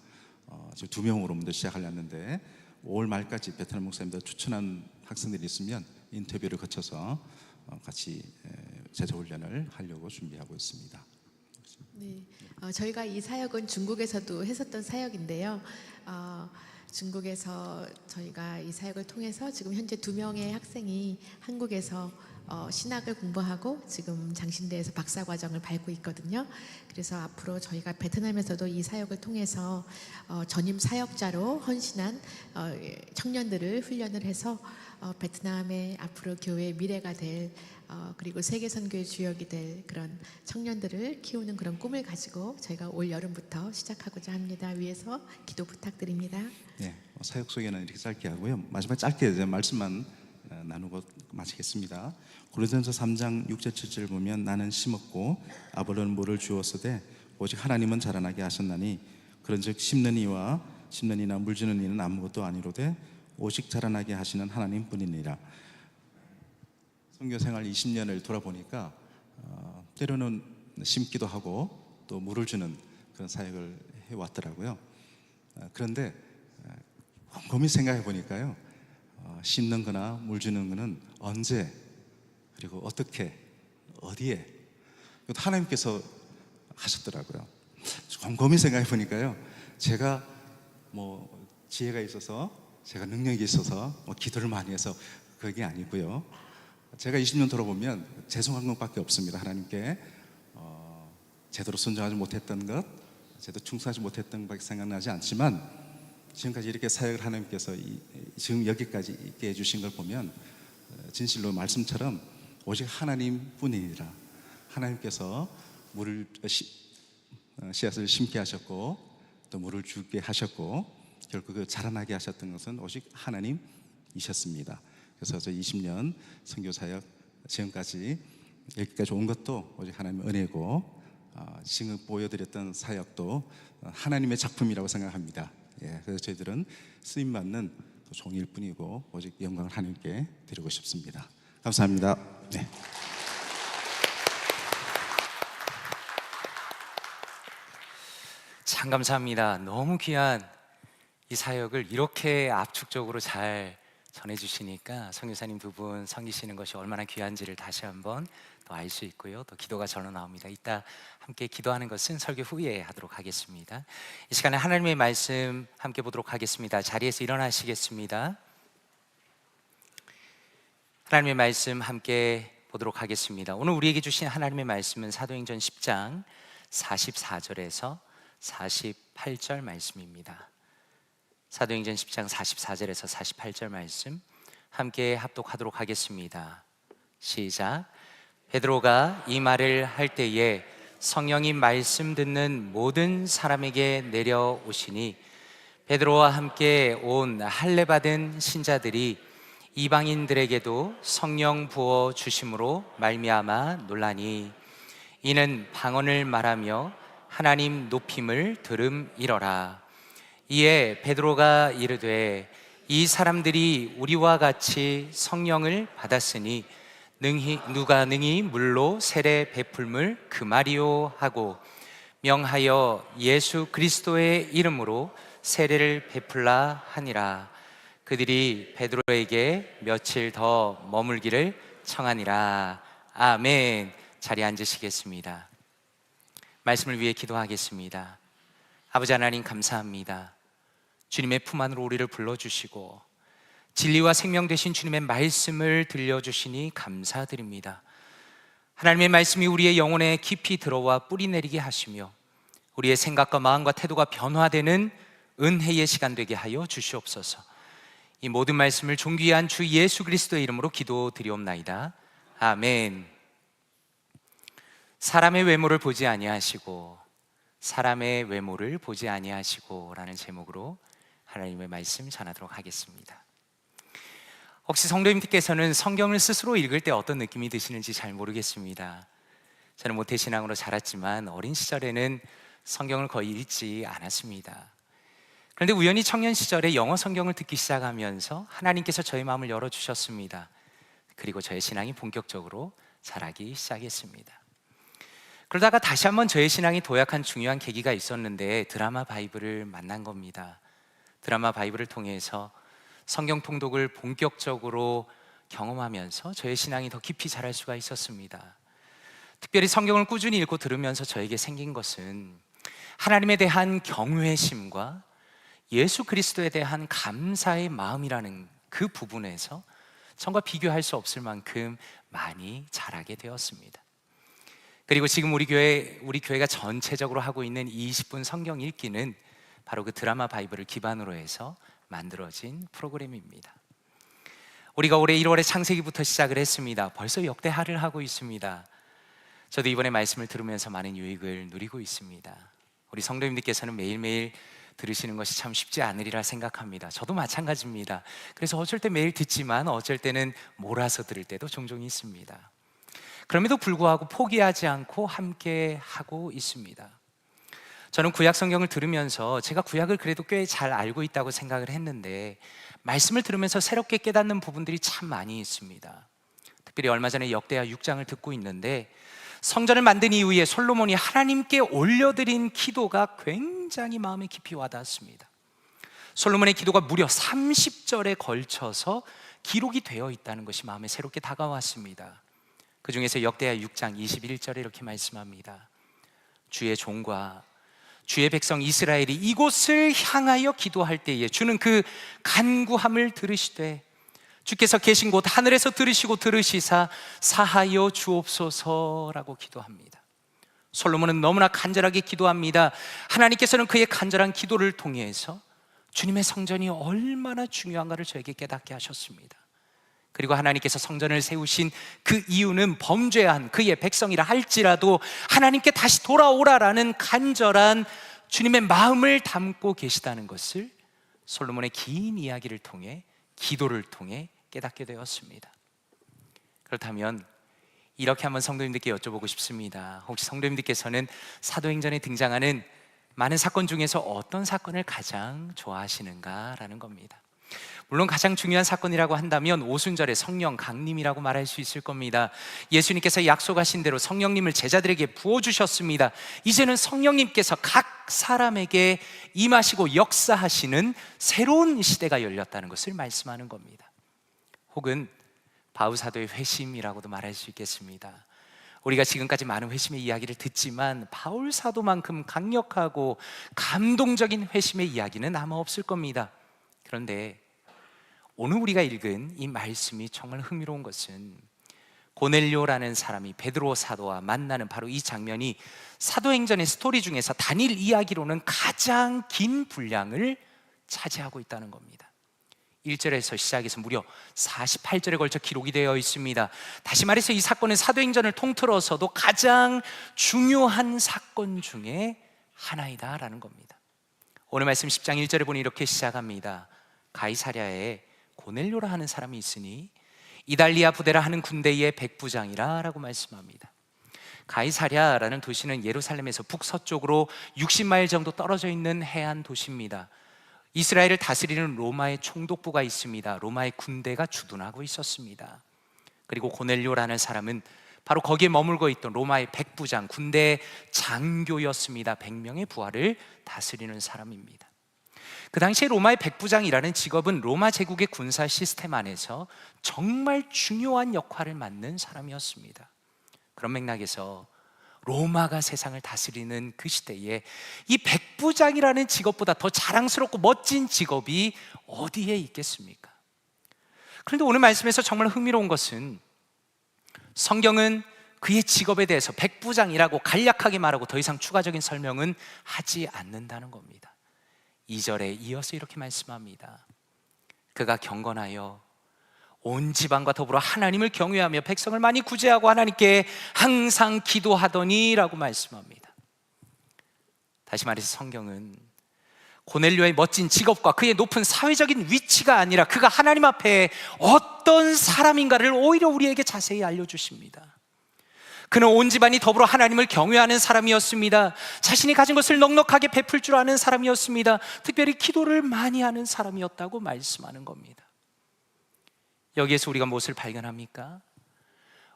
지금 2명으로 먼저 시작하려는데, 5월 말까지 베트남 목사님들 추천한 학생들이 있으면 인터뷰를 거쳐서 같이 제자 훈련을 하려고 준비하고 있습니다. 네, 저희가 이 사역은 중국에서도 했었던 사역인데요. 중국에서 저희가 이 사역을 통해서 지금 현재 2명의 학생이 한국에서 신학을 공부하고 지금 장신대에서 박사 과정을 밟고 있거든요. 그래서 앞으로 저희가 베트남에서도 이 사역을 통해서 전임 사역자로 헌신한 청년들을 훈련을 해서 베트남의 앞으로 교회의 미래가 될 그리고 세계 선교의 주역이 될 그런 청년들을 키우는 그런 꿈을 가지고 저희가 올 여름부터 시작하고자 합니다. 위에서 기도 부탁드립니다. 네, 사역 소개는 이렇게 짧게 하고요. 마지막 짧게 이제 말씀만 나누고 마치겠습니다. 고린도전서 3장 6절 7절 보면, 나는 심었고 아볼로는 물을 주었으되 오직 하나님은 자라나게 하셨나니, 그런즉 심는 이나 물 주는 이는 아무것도 아니로되 오직 자라나게 하시는 하나님뿐이니라. 선교 생활 20년을 돌아보니까 때로는 심기도 하고 또 물을 주는 그런 사역을 해왔더라고요. 그런데 곰곰이 생각해 보니까요, 심는 거나 물 주는 거는 언제, 그리고 어떻게, 어디에, 하나님께서 하셨더라고요. 곰곰이 생각해 보니까요, 제가 뭐 지혜가 있어서, 제가 능력이 있어서 기도를 많이 해서 그게 아니고요, 제가 20년 돌아보면 죄송한 것밖에 없습니다. 하나님께 제대로 순종하지 못했던 것, 제대로 충성하지 못했던 것밖에 생각나지 않지만, 지금까지 이렇게 사역을 하나님께서 지금 여기까지 있게 해주신 걸 보면 진실로 말씀처럼 오직 하나님뿐이니라. 하나님께서 물을 씨앗을 심게 하셨고 또 물을 주게 하셨고 결국 그 자라나게 하셨던 것은 오직 하나님이셨습니다. 그래서 저 20년 선교 사역 지금까지 여기까지 온 것도 오직 하나님의 은혜고, 지금 보여드렸던 사역도 하나님의 작품이라고 생각합니다. 예, 그래서 저희들은 쓰임받는 종일 뿐이고 오직 영광을 하나님께 드리고 싶습니다. 감사합니다. 네. 참 감사합니다. 너무 귀한 이 사역을 이렇게 압축적으로 잘 전해주시니까 선교사님 두 분 섬기시는 것이 얼마나 귀한지를 다시 한번 또 알 수 있고요. 또 기도가 절로 나옵니다. 이따 함께 기도하는 것은 설교 후에 하도록 하겠습니다. 이 시간에 하나님의 말씀 함께 보도록 하겠습니다. 자리에서 일어나시겠습니다. 하나님의 말씀 함께 보도록 하겠습니다. 오늘 우리에게 주신 하나님의 말씀은 사도행전 10장 44절에서 48절 말씀입니다. 사도행전 10장 44절에서 48절 말씀 함께 합독하도록 하겠습니다. 시작. 베드로가 이 말을 할 때에 성령이 말씀 듣는 모든 사람에게 내려오시니 베드로와 함께 온 할례 받은 신자들이 이방인들에게도 성령 부어 주심으로 말미암아 놀라니 이는 방언을 말하며 하나님 높임을 들음이러라. 이에 베드로가 이르되 이 사람들이 우리와 같이 성령을 받았으니 누가 능히 물로 세례 베풀물 그 말이요 하고 명하여 예수 그리스도의 이름으로 세례를 베풀라 하니라. 그들이 베드로에게 며칠 더 머물기를 청하니라. 아멘. 자리에 앉으시겠습니다. 말씀을 위해 기도하겠습니다. 아버지 하나님 감사합니다. 주님의 품 안으로 우리를 불러주시고 진리와 생명 되신 주님의 말씀을 들려주시니 감사드립니다. 하나님의 말씀이 우리의 영혼에 깊이 들어와 뿌리 내리게 하시며 우리의 생각과 마음과 태도가 변화되는 은혜의 시간 되게 하여 주시옵소서. 이 모든 말씀을 존귀한 주 예수 그리스도의 이름으로 기도드리옵나이다. 아멘. 사람의 외모를 보지 아니하시고 사람의 외모를 보지 아니하시고 라는 제목으로 하나님의 말씀 전하도록 하겠습니다. 혹시 성도님들께서는 성경을 스스로 읽을 때 어떤 느낌이 드시는지 잘 모르겠습니다. 저는 모태신앙으로 자랐지만 어린 시절에는 성경을 거의 읽지 않았습니다. 그런데 우연히 청년 시절에 영어 성경을 듣기 시작하면서 하나님께서 저의 마음을 열어주셨습니다. 그리고 저의 신앙이 본격적으로 자라기 시작했습니다. 그러다가 다시 한번 저의 신앙이 도약한 중요한 계기가 있었는데 드라마 바이블을 만난 겁니다. 드라마 바이블을 통해서 성경 통독을 본격적으로 경험하면서 저의 신앙이 더 깊이 자랄 수가 있었습니다. 특별히 성경을 꾸준히 읽고 들으면서 저에게 생긴 것은 하나님에 대한 경외심과 예수 그리스도에 대한 감사의 마음이라는 그 부분에서 전과 비교할 수 없을 만큼 많이 자라게 되었습니다. 그리고 지금 우리 교회가 전체적으로 하고 있는 20분 성경 읽기는 바로 그 드라마 바이블을 기반으로 해서 만들어진 프로그램입니다. 우리가 올해 1월에 창세기부터 시작을 했습니다. 벌써 역대하를 하고 있습니다. 저도 이번에 말씀을 들으면서 많은 유익을 누리고 있습니다. 우리 성도님들께서는 매일매일 들으시는 것이 참 쉽지 않으리라 생각합니다. 저도 마찬가지입니다. 그래서 어쩔 때 매일 듣지만 어쩔 때는 몰아서 들을 때도 종종 있습니다. 그럼에도 불구하고 포기하지 않고 함께 하고 있습니다. 저는 구약 성경을 들으면서 제가 구약을 그래도 꽤 잘 알고 있다고 생각을 했는데 말씀을 들으면서 새롭게 깨닫는 부분들이 참 많이 있습니다. 특별히 얼마 전에 역대하 6장을 듣고 있는데 성전을 만든 이후에 솔로몬이 하나님께 올려드린 기도가 굉장히 마음에 깊이 와닿았습니다. 솔로몬의 기도가 무려 30절에 걸쳐서 기록이 되어 있다는 것이 마음에 새롭게 다가왔습니다. 그 중에서 역대하 6장 21절에 이렇게 말씀합니다. 주의 종과 주의 백성 이스라엘이 이곳을 향하여 기도할 때에 주는 그 간구함을 들으시되 주께서 계신 곳 하늘에서 들으시고 들으시사 사하여 주옵소서라고 기도합니다. 솔로몬은 너무나 간절하게 기도합니다. 하나님께서는 그의 간절한 기도를 통해서 주님의 성전이 얼마나 중요한가를 저에게 깨닫게 하셨습니다. 그리고 하나님께서 성전을 세우신 그 이유는 범죄한 그의 백성이라 할지라도 하나님께 다시 돌아오라라는 간절한 주님의 마음을 담고 계시다는 것을 솔로몬의 긴 이야기를 통해 기도를 통해 깨닫게 되었습니다. 그렇다면 이렇게 한번 성도님들께 여쭤보고 싶습니다. 혹시 성도님들께서는 사도행전에 등장하는 많은 사건 중에서 어떤 사건을 가장 좋아하시는가라는 겁니다. 물론 가장 중요한 사건이라고 한다면 오순절의 성령 강림이라고 말할 수 있을 겁니다. 예수님께서 약속하신 대로 성령님을 제자들에게 부어주셨습니다. 이제는 성령님께서 각 사람에게 임하시고 역사하시는 새로운 시대가 열렸다는 것을 말씀하는 겁니다. 혹은 바울사도의 회심이라고도 말할 수 있겠습니다. 우리가 지금까지 많은 회심의 이야기를 듣지만 바울사도만큼 강력하고 감동적인 회심의 이야기는 아마 없을 겁니다. 그런데 오늘 우리가 읽은 이 말씀이 정말 흥미로운 것은 고넬료라는 사람이 베드로 사도와 만나는 바로 이 장면이 사도행전의 스토리 중에서 단일 이야기로는 가장 긴 분량을 차지하고 있다는 겁니다. 1절에서 시작해서 무려 48절에 걸쳐 기록이 되어 있습니다. 다시 말해서 이 사건은 사도행전을 통틀어서도 가장 중요한 사건 중에 하나이다라는 겁니다. 오늘 말씀 10장 1절에 보니 이렇게 시작합니다. 가이사랴에 고넬료라 하는 사람이 있으니 이달리아 부대라 하는 군대의 백부장이라 라고 말씀합니다. 가이사랴라는 도시는 예루살렘에서 북서쪽으로 60마일 정도 떨어져 있는 해안 도시입니다. 이스라엘을 다스리는 로마의 총독부가 있습니다. 로마의 군대가 주둔하고 있었습니다. 그리고 고넬료라는 사람은 바로 거기에 머물고 있던 로마의 백부장, 군대 장교였습니다. 100명의 부하를 다스리는 사람입니다. 그 당시에 로마의 백부장이라는 직업은 로마 제국의 군사 시스템 안에서 정말 중요한 역할을 맡는 사람이었습니다. 그런 맥락에서 로마가 세상을 다스리는 그 시대에 이 백부장이라는 직업보다 더 자랑스럽고 멋진 직업이 어디에 있겠습니까? 그런데 오늘 말씀에서 정말 흥미로운 것은 성경은 그의 직업에 대해서 백부장이라고 간략하게 말하고 더 이상 추가적인 설명은 하지 않는다는 겁니다. 2절에 이어서 이렇게 말씀합니다. 그가 경건하여 온 지방과 더불어 하나님을 경외하며 백성을 많이 구제하고 하나님께 항상 기도하더니 라고 말씀합니다. 다시 말해서 성경은 고넬료의 멋진 직업과 그의 높은 사회적인 위치가 아니라 그가 하나님 앞에 어떤 사람인가를 오히려 우리에게 자세히 알려주십니다. 그는 온 집안이 더불어 하나님을 경외하는 사람이었습니다. 자신이 가진 것을 넉넉하게 베풀 줄 아는 사람이었습니다. 특별히 기도를 많이 하는 사람이었다고 말씀하는 겁니다. 여기에서 우리가 무엇을 발견합니까?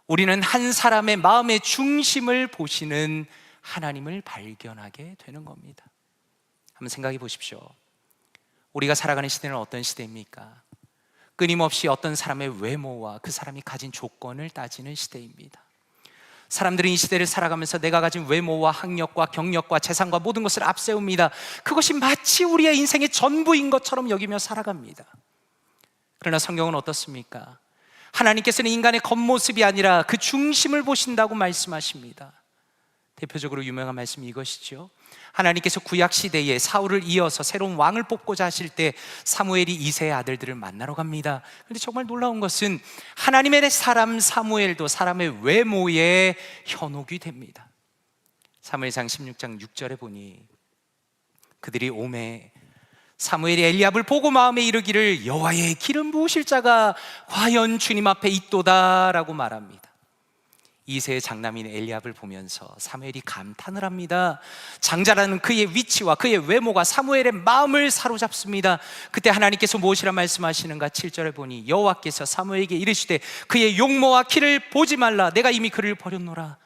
우리는 한 사람의 마음의 중심을 보시는 하나님을 발견하게 되는 겁니다. 한번 생각해 보십시오. 우리가 살아가는 시대는 어떤 시대입니까? 끊임없이 어떤 사람의 외모와 그 사람이 가진 조건을 따지는 시대입니다. 사람들은 이 시대를 살아가면서 내가 가진 외모와 학력과 경력과 재산과 모든 것을 앞세웁니다. 그것이 마치 우리의 인생의 전부인 것처럼 여기며 살아갑니다. 그러나 성경은 어떻습니까? 하나님께서는 인간의 겉모습이 아니라 그 중심을 보신다고 말씀하십니다. 대표적으로 유명한 말씀이 이것이죠. 하나님께서 구약 시대에 사울을 이어서 새로운 왕을 뽑고자 하실 때 사무엘이 이새의 아들들을 만나러 갑니다. 그런데 정말 놀라운 것은 하나님의 사람 사무엘도 사람의 외모에 현혹이 됩니다. 사무엘상 16장 6절에 보니 그들이 오매 사무엘이 엘리압을 보고 마음에 이르기를 여호와의 기름 부으실 자가 과연 주님 앞에 있도다 라고 말합니다. 이새의 장남인 엘리압을 보면서 사무엘이 감탄을 합니다. 장자라는 그의 위치와 그의 외모가 사무엘의 마음을 사로잡습니다. 그때 하나님께서 무엇이라 말씀하시는가? 7절에 보니 여호와께서 사무엘에게 이르시되 그의 용모와 키를 보지 말라. 내가 이미 그를 버렸노라.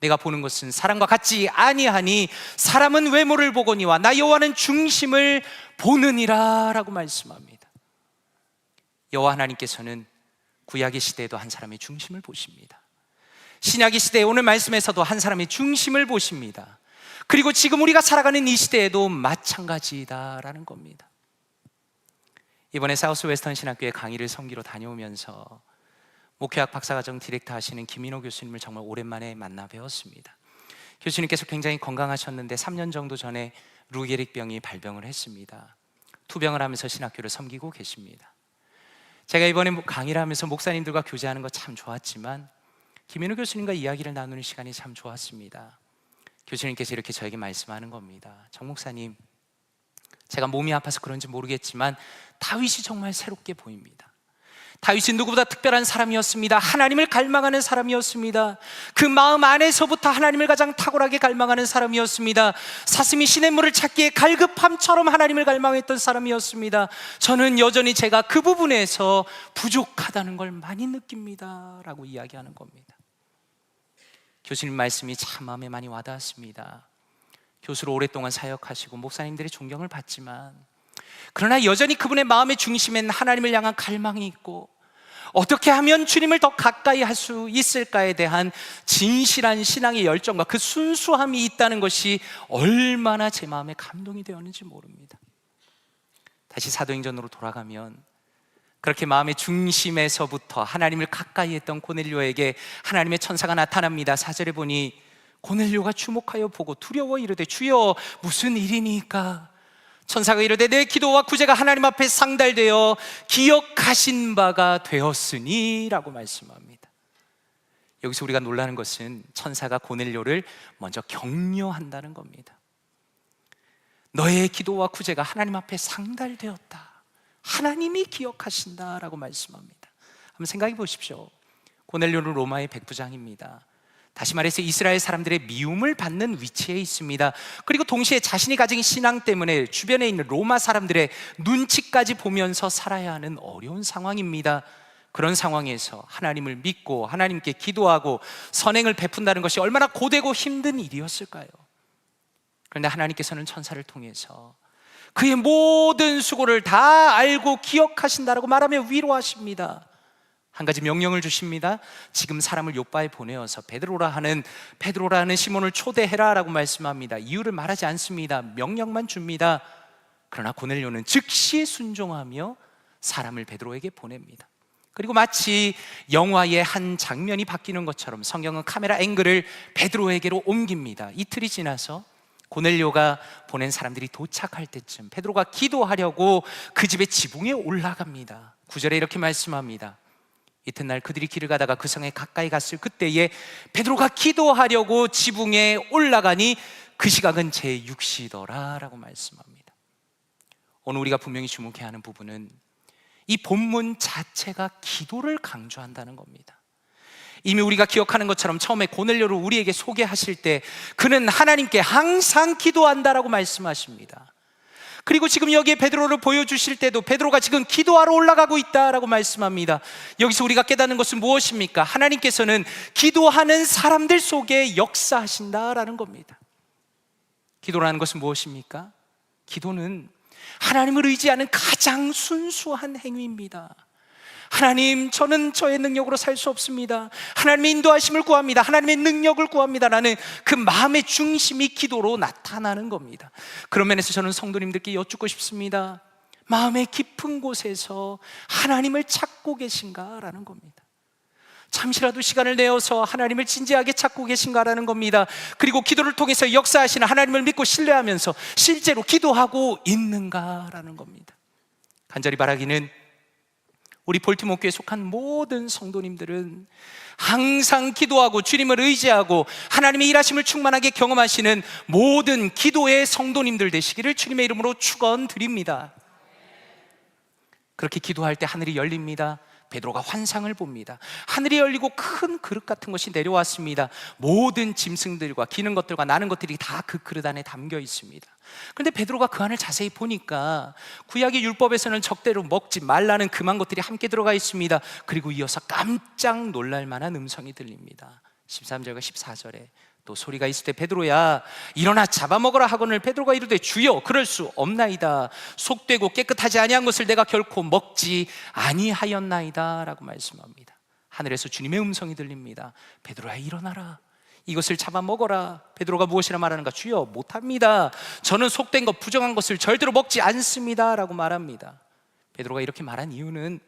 내가 보는 것은 사람과 같지 아니하니 사람은 외모를 보거니와 나 여호와는 중심을 보느니라 라고 말씀합니다. 여호와 하나님께서는 구약의 시대에도 한 사람의 중심을 보십니다. 신약의 시대에 오늘 말씀에서도 한 사람의 중심을 보십니다. 그리고 지금 우리가 살아가는 이 시대에도 마찬가지다라는 겁니다. 이번에 사우스 웨스턴 신학교에 강의를 섬기러 다녀오면서 목회학 박사과정 디렉터 하시는 김인호 교수님을 정말 오랜만에 만나 뵈었습니다. 교수님께서 굉장히 건강하셨는데 3년 정도 전에 루게릭병이 발병을 했습니다. 투병을 하면서 신학교를 섬기고 계십니다. 제가 이번에 강의를 하면서 목사님들과 교제하는 거 참 좋았지만 김인호 교수님과 이야기를 나누는 시간이 참 좋았습니다. 교수님께서 이렇게 저에게 말씀하는 겁니다. 정 목사님, 제가 몸이 아파서 그런지 모르겠지만 다윗이 정말 새롭게 보입니다. 다윗은 누구보다 특별한 사람이었습니다. 하나님을 갈망하는 사람이었습니다. 그 마음 안에서부터 하나님을 가장 탁월하게 갈망하는 사람이었습니다. 사슴이 시냇물을 찾기에 갈급함처럼 하나님을 갈망했던 사람이었습니다. 저는 여전히 제가 그 부분에서 부족하다는 걸 많이 느낍니다 라고 이야기하는 겁니다. 교수님 말씀이 참 마음에 많이 와닿았습니다. 교수로 오랫동안 사역하시고 목사님들의 존경을 받지만 그러나 여전히 그분의 마음의 중심엔 하나님을 향한 갈망이 있고 어떻게 하면 주님을 더 가까이 할 수 있을까에 대한 진실한 신앙의 열정과 그 순수함이 있다는 것이 얼마나 제 마음에 감동이 되었는지 모릅니다. 다시 사도행전으로 돌아가면 그렇게 마음의 중심에서부터 하나님을 가까이 했던 고넬료에게 하나님의 천사가 나타납니다. 4절에 보니 고넬료가 주목하여 보고 두려워 이르되 주여 무슨 일이니까? 천사가 이르되 내 기도와 구제가 하나님 앞에 상달되어 기억하신 바가 되었으니 라고 말씀합니다. 여기서 우리가 놀라는 것은 천사가 고넬료를 먼저 격려한다는 겁니다. 너의 기도와 구제가 하나님 앞에 상달되었다, 하나님이 기억하신다라고 말씀합니다. 한번 생각해 보십시오. 고넬료는 로마의 백부장입니다. 다시 말해서 이스라엘 사람들의 미움을 받는 위치에 있습니다. 그리고 동시에 자신이 가진 신앙 때문에 주변에 있는 로마 사람들의 눈치까지 보면서 살아야 하는 어려운 상황입니다. 그런 상황에서 하나님을 믿고 하나님께 기도하고 선행을 베푼다는 것이 얼마나 고되고 힘든 일이었을까요? 그런데 하나님께서는 천사를 통해서 그의 모든 수고를 다 알고 기억하신다라고 말하며 위로하십니다. 한 가지 명령을 주십니다. 지금 사람을 요바에 보내어서 베드로라 하는 시몬을 초대해라 라고 말씀합니다. 이유를 말하지 않습니다. 명령만 줍니다. 그러나 고넬료는 즉시 순종하며 사람을 베드로에게 보냅니다. 그리고 마치 영화의 한 장면이 바뀌는 것처럼 성경은 카메라 앵글을 베드로에게로 옮깁니다. 이틀이 지나서 고넬료가 보낸 사람들이 도착할 때쯤 베드로가 기도하려고 그 집의 지붕에 올라갑니다. 9절에 이렇게 말씀합니다. 이튿날 그들이 길을 가다가 그 성에 가까이 갔을 그때에 베드로가 기도하려고 지붕에 올라가니 그 시각은 제6시더라 라고 말씀합니다. 오늘 우리가 분명히 주목해야 하는 부분은 이 본문 자체가 기도를 강조한다는 겁니다. 이미 우리가 기억하는 것처럼 처음에 고넬료를 우리에게 소개하실 때 그는 하나님께 항상 기도한다라고 말씀하십니다. 그리고 지금 여기에 베드로를 보여주실 때도 베드로가 지금 기도하러 올라가고 있다라고 말씀합니다. 여기서 우리가 깨닫는 것은 무엇입니까? 하나님께서는 기도하는 사람들 속에 역사하신다라는 겁니다. 기도라는 것은 무엇입니까? 기도는 하나님을 의지하는 가장 순수한 행위입니다. 하나님, 저는 저의 능력으로 살 수 없습니다. 하나님의 인도하심을 구합니다. 하나님의 능력을 구합니다 라는 그 마음의 중심이 기도로 나타나는 겁니다. 그런 면에서 저는 성도님들께 여쭙고 싶습니다. 마음의 깊은 곳에서 하나님을 찾고 계신가 라는 겁니다. 잠시라도 시간을 내어서 하나님을 진지하게 찾고 계신가라는 겁니다. 그리고 기도를 통해서 역사하시는 하나님을 믿고 신뢰하면서 실제로 기도하고 있는가라는 겁니다. 간절히 바라기는 우리 볼티모어 교회에 속한 모든 성도님들은 항상 기도하고 주님을 의지하고 하나님의 일하심을 충만하게 경험하시는 모든 기도의 성도님들 되시기를 주님의 이름으로 축원드립니다. 그렇게 기도할 때 하늘이 열립니다. 베드로가 환상을 봅니다. 하늘이 열리고 큰 그릇 같은 것이 내려왔습니다. 모든 짐승들과 기는 것들과 나는 것들이 다 그 그릇 안에 담겨 있습니다. 그런데 베드로가 그 안을 자세히 보니까 구약의 율법에서는 적대로 먹지 말라는 금한 것들이 함께 들어가 있습니다. 그리고 이어서 깜짝 놀랄 만한 음성이 들립니다. 13절과 14절에 또 소리가 있을 때 베드로야 일어나 잡아먹으라 하거늘 베드로가 이르되 주여 그럴 수 없나이다. 속되고 깨끗하지 아니한 것을 내가 결코 먹지 아니하였나이다 라고 말씀합니다. 하늘에서 주님의 음성이 들립니다. 베드로야 일어나라, 이것을 잡아먹어라. 베드로가 무엇이라 말하는가? 주여 못합니다. 저는 속된 것 부정한 것을 절대로 먹지 않습니다 라고 말합니다. 베드로가 이렇게 말한 이유는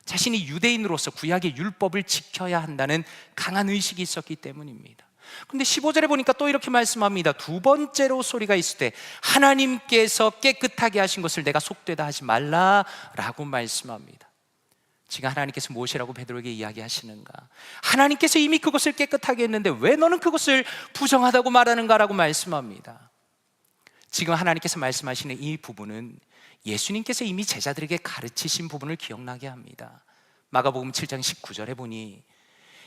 자신이 유대인으로서 구약의 율법을 지켜야 한다는 강한 의식이 있었기 때문입니다. 근데 15절에 보니까 또 이렇게 말씀합니다. 두 번째로 소리가 있을 때 하나님께서 깨끗하게 하신 것을 내가 속되다 하지 말라라고 말씀합니다. 지금 하나님께서 무엇이라고 베드로에게 이야기하시는가? 하나님께서 이미 그것을 깨끗하게 했는데 왜 너는 그것을 부정하다고 말하는가라고 말씀합니다. 지금 하나님께서 말씀하시는 이 부분은 예수님께서 이미 제자들에게 가르치신 부분을 기억나게 합니다. 마가복음 7장 19절에 보니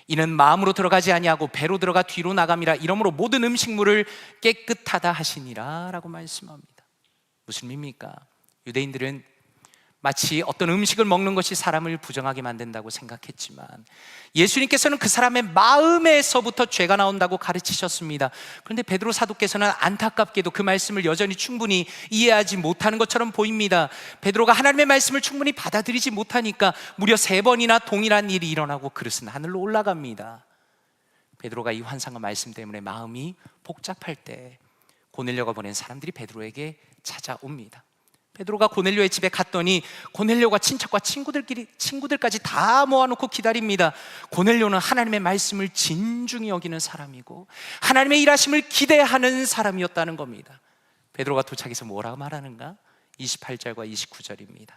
이는 마음으로 들어가지 아니하고 배로 들어가 뒤로 나감이라 이러므로 모든 음식물을 깨끗하다 하시니라 라고 말씀합니다. 무슨 의미입니까? 유대인들은 마치 어떤 음식을 먹는 것이 사람을 부정하게 만든다고 생각했지만 예수님께서는 그 사람의 마음에서부터 죄가 나온다고 가르치셨습니다. 그런데 베드로 사도께서는 안타깝게도 그 말씀을 여전히 충분히 이해하지 못하는 것처럼 보입니다. 베드로가 하나님의 말씀을 충분히 받아들이지 못하니까 무려 3번이나 동일한 일이 일어나고 그릇은 하늘로 올라갑니다. 베드로가 이 환상과 말씀 때문에 마음이 복잡할 때 고넬료가 보낸 사람들이 베드로에게 찾아옵니다. 베드로가 고넬료의 집에 갔더니 고넬료가 친척과 친구들까지 다 모아놓고 기다립니다. 고넬료는 하나님의 말씀을 진중히 여기는 사람이고 하나님의 일하심을 기대하는 사람이었다는 겁니다. 베드로가 도착해서 뭐라고 말하는가? 28절과 29절입니다.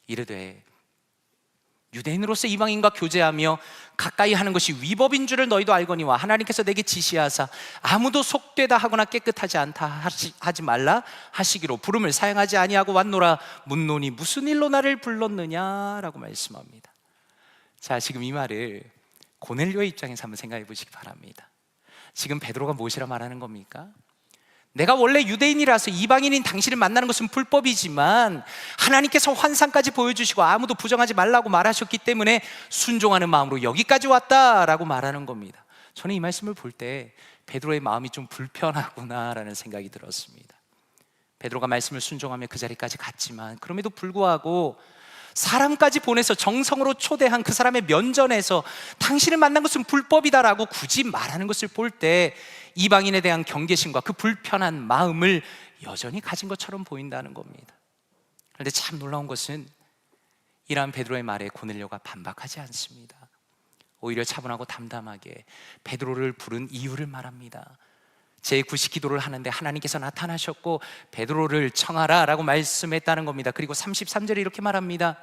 이르되 유대인으로서 이방인과 교제하며 가까이 하는 것이 위법인 줄을 너희도 알거니와 하나님께서 내게 지시하사 아무도 속되다 하거나 깨끗하지 않다 하지 말라 하시기로 부름을 사용하지 아니하고 왔노라. 묻노니 무슨 일로 나를 불렀느냐라고 말씀합니다. 자, 지금 이 말을 고넬료의 입장에서 한번 생각해 보시기 바랍니다. 지금 베드로가 무엇이라 말하는 겁니까? 내가 원래 유대인이라서 이방인인 당신을 만나는 것은 불법이지만 하나님께서 환상까지 보여주시고 아무도 부정하지 말라고 말하셨기 때문에 순종하는 마음으로 여기까지 왔다라고 말하는 겁니다. 저는 이 말씀을 볼 때 베드로의 마음이 좀 불편하구나라는 생각이 들었습니다. 베드로가 말씀을 순종하며 그 자리까지 갔지만 그럼에도 불구하고 사람까지 보내서 정성으로 초대한 그 사람의 면전에서 당신을 만난 것은 불법이다라고 굳이 말하는 것을 볼 때 이방인에 대한 경계심과 그 불편한 마음을 여전히 가진 것처럼 보인다는 겁니다. 그런데 참 놀라운 것은 이러한 베드로의 말에 고넬료가 반박하지 않습니다. 오히려 차분하고 담담하게 베드로를 부른 이유를 말합니다. 제9시 기도를 하는데 하나님께서 나타나셨고 베드로를 청하라 라고 말씀했다는 겁니다. 그리고 33절에 이렇게 말합니다.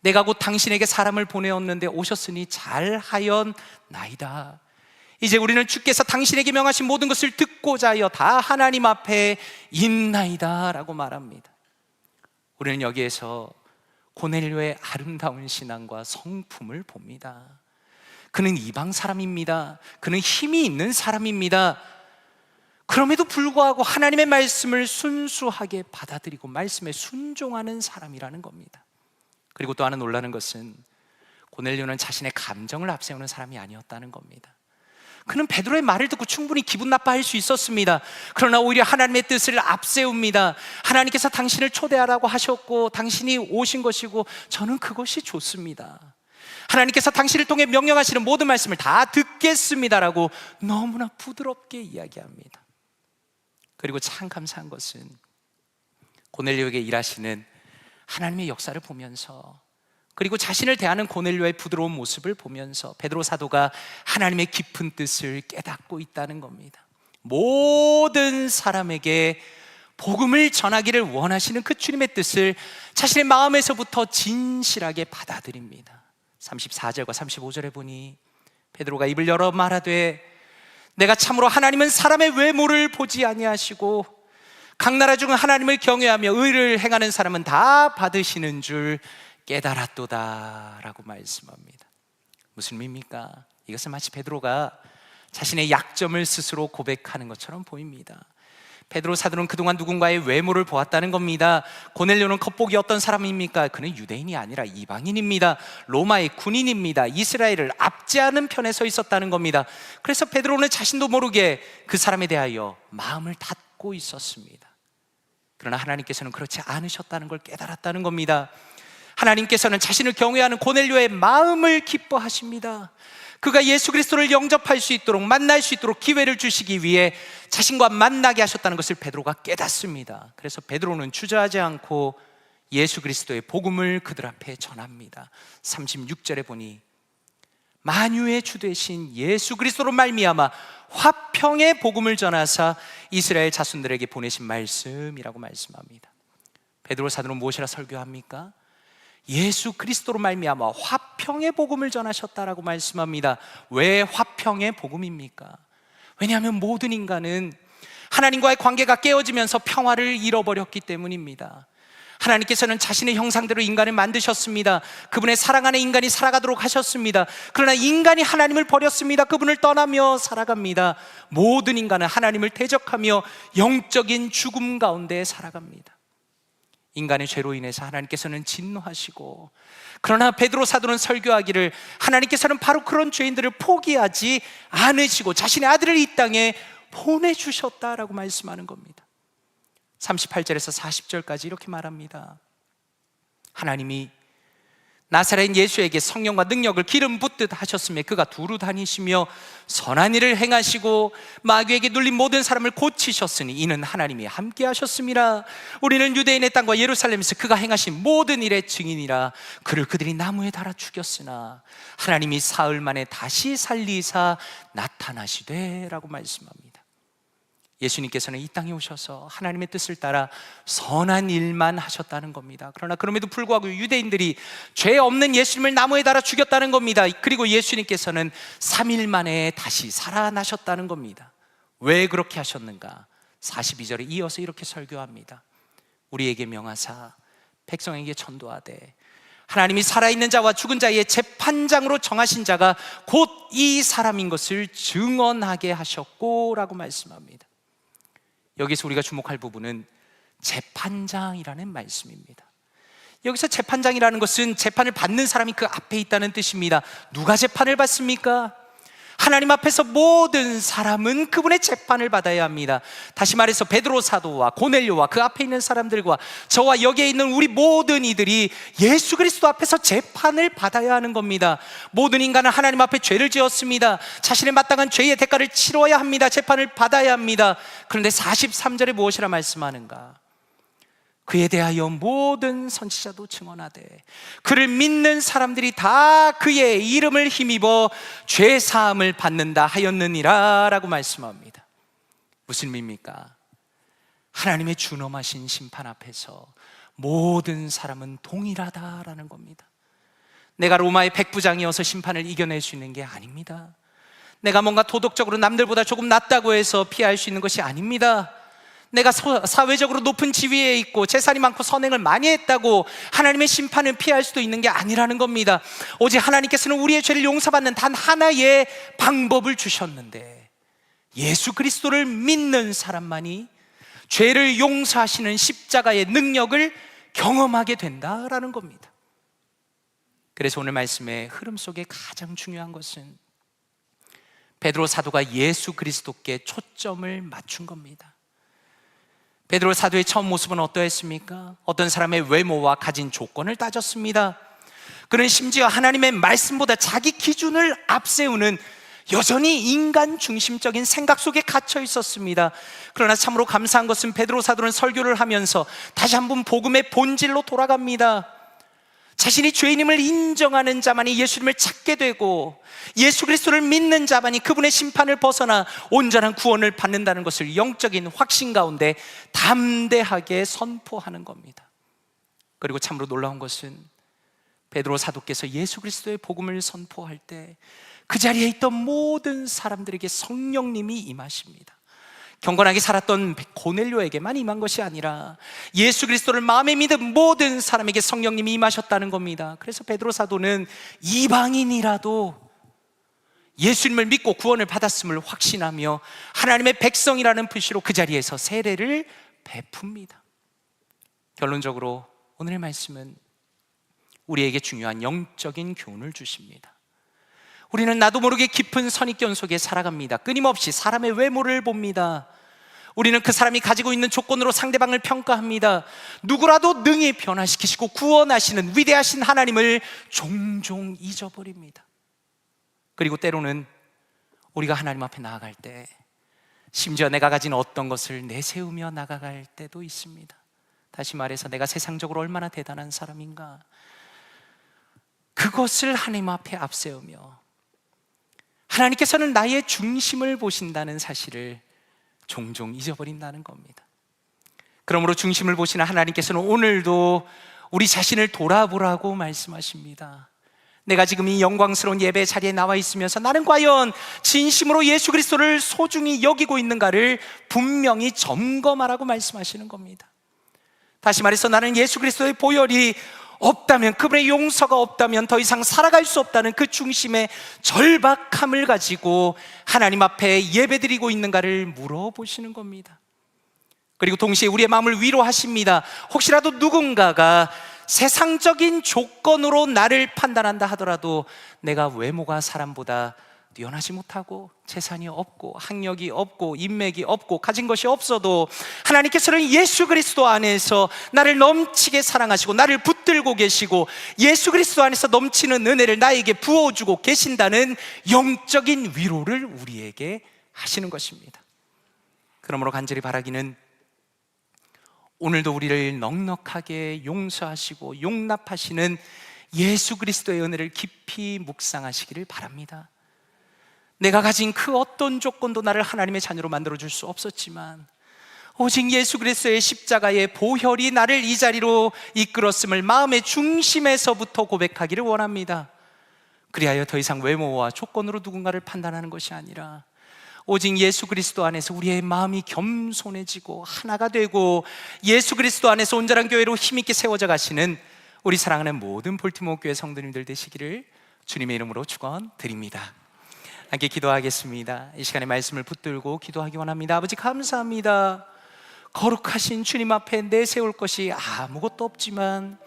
내가 곧 당신에게 사람을 보내었는데 오셨으니 잘하였나이다. 이제 우리는 주께서 당신에게 명하신 모든 것을 듣고자 하여 다 하나님 앞에 있나이다 라고 말합니다. 우리는 여기에서 고넬료의 아름다운 신앙과 성품을 봅니다. 그는 이방 사람입니다. 그는 힘이 있는 사람입니다. 그럼에도 불구하고 하나님의 말씀을 순수하게 받아들이고 말씀에 순종하는 사람이라는 겁니다. 그리고 또 하나 놀라는 것은 고넬료는 자신의 감정을 앞세우는 사람이 아니었다는 겁니다. 그는 베드로의 말을 듣고 충분히 기분 나빠할 수 있었습니다. 그러나 오히려 하나님의 뜻을 앞세웁니다. 하나님께서 당신을 초대하라고 하셨고 당신이 오신 것이고 저는 그것이 좋습니다. 하나님께서 당신을 통해 명령하시는 모든 말씀을 다 듣겠습니다라고 너무나 부드럽게 이야기합니다. 그리고 참 감사한 것은 고넬료에게 일하시는 하나님의 역사를 보면서 그리고 자신을 대하는 고넬료의 부드러운 모습을 보면서 베드로 사도가 하나님의 깊은 뜻을 깨닫고 있다는 겁니다. 모든 사람에게 복음을 전하기를 원하시는 그 주님의 뜻을 자신의 마음에서부터 진실하게 받아들입니다. 34절과 35절에 보니 베드로가 입을 열어 말하되 내가 참으로 하나님은 사람의 외모를 보지 아니하시고 각 나라 중 하나님을 경외하며 의를 행하는 사람은 다 받으시는 줄 깨달았도다 라고 말씀합니다. 무슨 의미입니까? 이것은 마치 베드로가 자신의 약점을 스스로 고백하는 것처럼 보입니다. 베드로 사도는 그동안 누군가의 외모를 보았다는 겁니다. 고넬료는 겉보기 어떤 사람입니까? 그는 유대인이 아니라 이방인입니다. 로마의 군인입니다. 이스라엘을 압제하는 편에 서 있었다는 겁니다. 그래서 베드로는 자신도 모르게 그 사람에 대하여 마음을 닫고 있었습니다. 그러나 하나님께서는 그렇지 않으셨다는 걸 깨달았다는 겁니다. 하나님께서는 자신을 경외하는 고넬료의 마음을 기뻐하십니다. 그가 예수 그리스도를 영접할 수 있도록 만날 수 있도록 기회를 주시기 위해 자신과 만나게 하셨다는 것을 베드로가 깨닫습니다. 그래서 베드로는 주저하지 않고 예수 그리스도의 복음을 그들 앞에 전합니다. 36절에 보니 만유의 주 되신 예수 그리스도로 말미암아 화평의 복음을 전하사 이스라엘 자손들에게 보내신 말씀이라고 말씀합니다. 베드로 사도는 무엇이라 설교합니까? 예수 그리스도로 말미암아 화평의 복음을 전하셨다라고 말씀합니다. 왜 화평의 복음입니까? 왜냐하면 모든 인간은 하나님과의 관계가 깨어지면서 평화를 잃어버렸기 때문입니다. 하나님께서는 자신의 형상대로 인간을 만드셨습니다. 그분의 사랑 안에 인간이 살아가도록 하셨습니다. 그러나 인간이 하나님을 버렸습니다. 그분을 떠나며 살아갑니다. 모든 인간은 하나님을 대적하며 영적인 죽음 가운데 살아갑니다. 인간의 죄로 인해서 하나님께서는 진노하시고, 그러나 베드로 사도는 설교하기를 하나님께서는 바로 그런 죄인들을 포기하지 않으시고 자신의 아들을 이 땅에 보내주셨다라고 말씀하는 겁니다. 38절에서 40절까지 이렇게 말합니다. 하나님이 나사렛 예수에게 성령과 능력을 기름 붓듯 하셨으며 그가 두루 다니시며 선한 일을 행하시고 마귀에게 눌린 모든 사람을 고치셨으니 이는 하나님이 함께 하셨습니다. 우리는 유대인의 땅과 예루살렘에서 그가 행하신 모든 일의 증인이라. 그를 그들이 나무에 달아 죽였으나 하나님이 사흘 만에 다시 살리사 나타나시되 라고 말씀합니다. 예수님께서는 이 땅에 오셔서 하나님의 뜻을 따라 선한 일만 하셨다는 겁니다. 그러나 그럼에도 불구하고 유대인들이 죄 없는 예수님을 나무에 달아 죽였다는 겁니다. 그리고 예수님께서는 3일 만에 다시 살아나셨다는 겁니다. 왜 그렇게 하셨는가? 42절에 이어서 이렇게 설교합니다. 우리에게 명하사 백성에게 전도하되 하나님이 살아있는 자와 죽은 자의 재판장으로 정하신 자가 곧 이 사람인 것을 증언하게 하셨고 라고 말씀합니다. 여기서 우리가 주목할 부분은 재판장이라는 말씀입니다. 여기서 재판장이라는 것은 재판을 받는 사람이 그 앞에 있다는 뜻입니다. 누가 재판을 받습니까? 하나님 앞에서 모든 사람은 그분의 재판을 받아야 합니다. 다시 말해서 베드로 사도와 고넬료와 그 앞에 있는 사람들과 저와 여기에 있는 우리 모든 이들이 예수 그리스도 앞에서 재판을 받아야 하는 겁니다. 모든 인간은 하나님 앞에 죄를 지었습니다. 자신의 마땅한 죄의 대가를 치러야 합니다. 재판을 받아야 합니다. 그런데 43절에 무엇이라 말씀하는가? 그에 대하여 모든 선지자도 증언하되 그를 믿는 사람들이 다 그의 이름을 힘입어 죄 사함을 받는다 하였느니라 라고 말씀합니다. 무슨 의미입니까? 하나님의 준엄하신 심판 앞에서 모든 사람은 동일하다라는 겁니다. 내가 로마의 백부장이어서 심판을 이겨낼 수 있는 게 아닙니다. 내가 뭔가 도덕적으로 남들보다 조금 낫다고 해서 피할 수 있는 것이 아닙니다. 내가 사회적으로 높은 지위에 있고 재산이 많고 선행을 많이 했다고 하나님의 심판을 피할 수도 있는 게 아니라는 겁니다. 오직 하나님께서는 우리의 죄를 용서받는 단 하나의 방법을 주셨는데 예수 그리스도를 믿는 사람만이 죄를 용서하시는 십자가의 능력을 경험하게 된다라는 겁니다. 그래서 오늘 말씀의 흐름 속에 가장 중요한 것은 베드로 사도가 예수 그리스도께 초점을 맞춘 겁니다. 베드로 사도의 처음 모습은 어떠했습니까? 어떤 사람의 외모와 가진 조건을 따졌습니다. 그는 심지어 하나님의 말씀보다 자기 기준을 앞세우는 여전히 인간 중심적인 생각 속에 갇혀 있었습니다. 그러나 참으로 감사한 것은 베드로 사도는 설교를 하면서 다시 한번 복음의 본질로 돌아갑니다. 자신이 죄인임을 인정하는 자만이 예수님을 찾게 되고 예수 그리스도를 믿는 자만이 그분의 심판을 벗어나 온전한 구원을 받는다는 것을 영적인 확신 가운데 담대하게 선포하는 겁니다. 그리고 참으로 놀라운 것은 베드로 사도께서 예수 그리스도의 복음을 선포할 때 그 자리에 있던 모든 사람들에게 성령님이 임하십니다. 경건하게 살았던 고넬료에게만 임한 것이 아니라 예수 그리스도를 마음에 믿은 모든 사람에게 성령님이 임하셨다는 겁니다. 그래서 베드로 사도는 이방인이라도 예수님을 믿고 구원을 받았음을 확신하며 하나님의 백성이라는 표시로 그 자리에서 세례를 베풉니다. 결론적으로 오늘의 말씀은 우리에게 중요한 영적인 교훈을 주십니다. 우리는 나도 모르게 깊은 선입견 속에 살아갑니다. 끊임없이 사람의 외모를 봅니다. 우리는 그 사람이 가지고 있는 조건으로 상대방을 평가합니다. 누구라도 능히 변화시키시고 구원하시는 위대하신 하나님을 종종 잊어버립니다. 그리고 때로는 우리가 하나님 앞에 나아갈 때 심지어 내가 가진 어떤 것을 내세우며 나아갈 때도 있습니다. 다시 말해서 내가 세상적으로 얼마나 대단한 사람인가, 그것을 하나님 앞에 앞세우며 하나님께서는 나의 중심을 보신다는 사실을 종종 잊어버린다는 겁니다. 그러므로 중심을 보시는 하나님께서는 오늘도 우리 자신을 돌아보라고 말씀하십니다. 내가 지금 이 영광스러운 예배 자리에 나와 있으면서 나는 과연 진심으로 예수 그리스도를 소중히 여기고 있는가를 분명히 점검하라고 말씀하시는 겁니다. 다시 말해서 나는 예수 그리스도의 보혈이 없다면, 그분의 용서가 없다면 더 이상 살아갈 수 없다는 그 중심의 절박함을 가지고 하나님 앞에 예배드리고 있는가를 물어보시는 겁니다. 그리고 동시에 우리의 마음을 위로하십니다. 혹시라도 누군가가 세상적인 조건으로 나를 판단한다 하더라도 내가 외모가 사람보다 뛰어나지 못하고 재산이 없고 학력이 없고 인맥이 없고 가진 것이 없어도 하나님께서는 예수 그리스도 안에서 나를 넘치게 사랑하시고 나를 붙들고 계시고 예수 그리스도 안에서 넘치는 은혜를 나에게 부어주고 계신다는 영적인 위로를 우리에게 하시는 것입니다. 그러므로 간절히 바라기는 오늘도 우리를 넉넉하게 용서하시고 용납하시는 예수 그리스도의 은혜를 깊이 묵상하시기를 바랍니다. 내가 가진 그 어떤 조건도 나를 하나님의 자녀로 만들어줄 수 없었지만 오직 예수 그리스도의 십자가의 보혈이 나를 이 자리로 이끌었음을 마음의 중심에서부터 고백하기를 원합니다. 그리하여 더 이상 외모와 조건으로 누군가를 판단하는 것이 아니라 오직 예수 그리스도 안에서 우리의 마음이 겸손해지고 하나가 되고 예수 그리스도 안에서 온전한 교회로 힘있게 세워져 가시는 우리 사랑하는 모든 볼티모어 교회 성도님들 되시기를 주님의 이름으로 축원드립니다. 함께 기도하겠습니다. 이 시간에 말씀을 붙들고 기도하기 원합니다. 아버지 감사합니다. 거룩하신 주님 앞에 내세울 것이 아무것도 없지만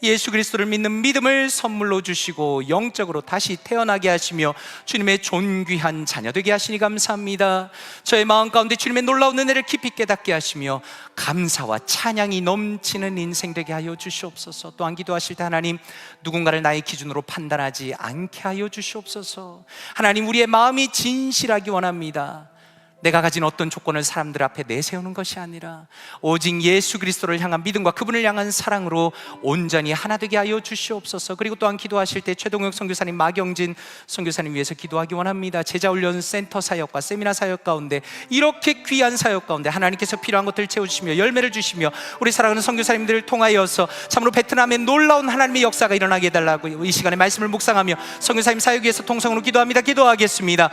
예수 그리스도를 믿는 믿음을 선물로 주시고 영적으로 다시 태어나게 하시며 주님의 존귀한 자녀 되게 하시니 감사합니다. 저의 마음 가운데 주님의 놀라운 은혜를 깊이 깨닫게 하시며 감사와 찬양이 넘치는 인생 되게 하여 주시옵소서. 또한 기도하실 때 하나님, 누군가를 나의 기준으로 판단하지 않게 하여 주시옵소서. 하나님, 우리의 마음이 진실하기 원합니다. 내가 가진 어떤 조건을 사람들 앞에 내세우는 것이 아니라 오직 예수 그리스도를 향한 믿음과 그분을 향한 사랑으로 온전히 하나 되게 하여 주시옵소서. 그리고 또한 기도하실 때 최동혁 선교사님, 마경진 선교사님 위해서 기도하기 원합니다. 제자훈련 센터 사역과 세미나 사역 가운데 이렇게 귀한 사역 가운데 하나님께서 필요한 것들을 채워주시며 열매를 주시며 우리 사랑하는 선교사님들을 통하여서 참으로 베트남에 놀라운 하나님의 역사가 일어나게 해달라고 이 시간에 말씀을 묵상하며 선교사님 사역 위해서 통성으로 기도합니다. 기도하겠습니다.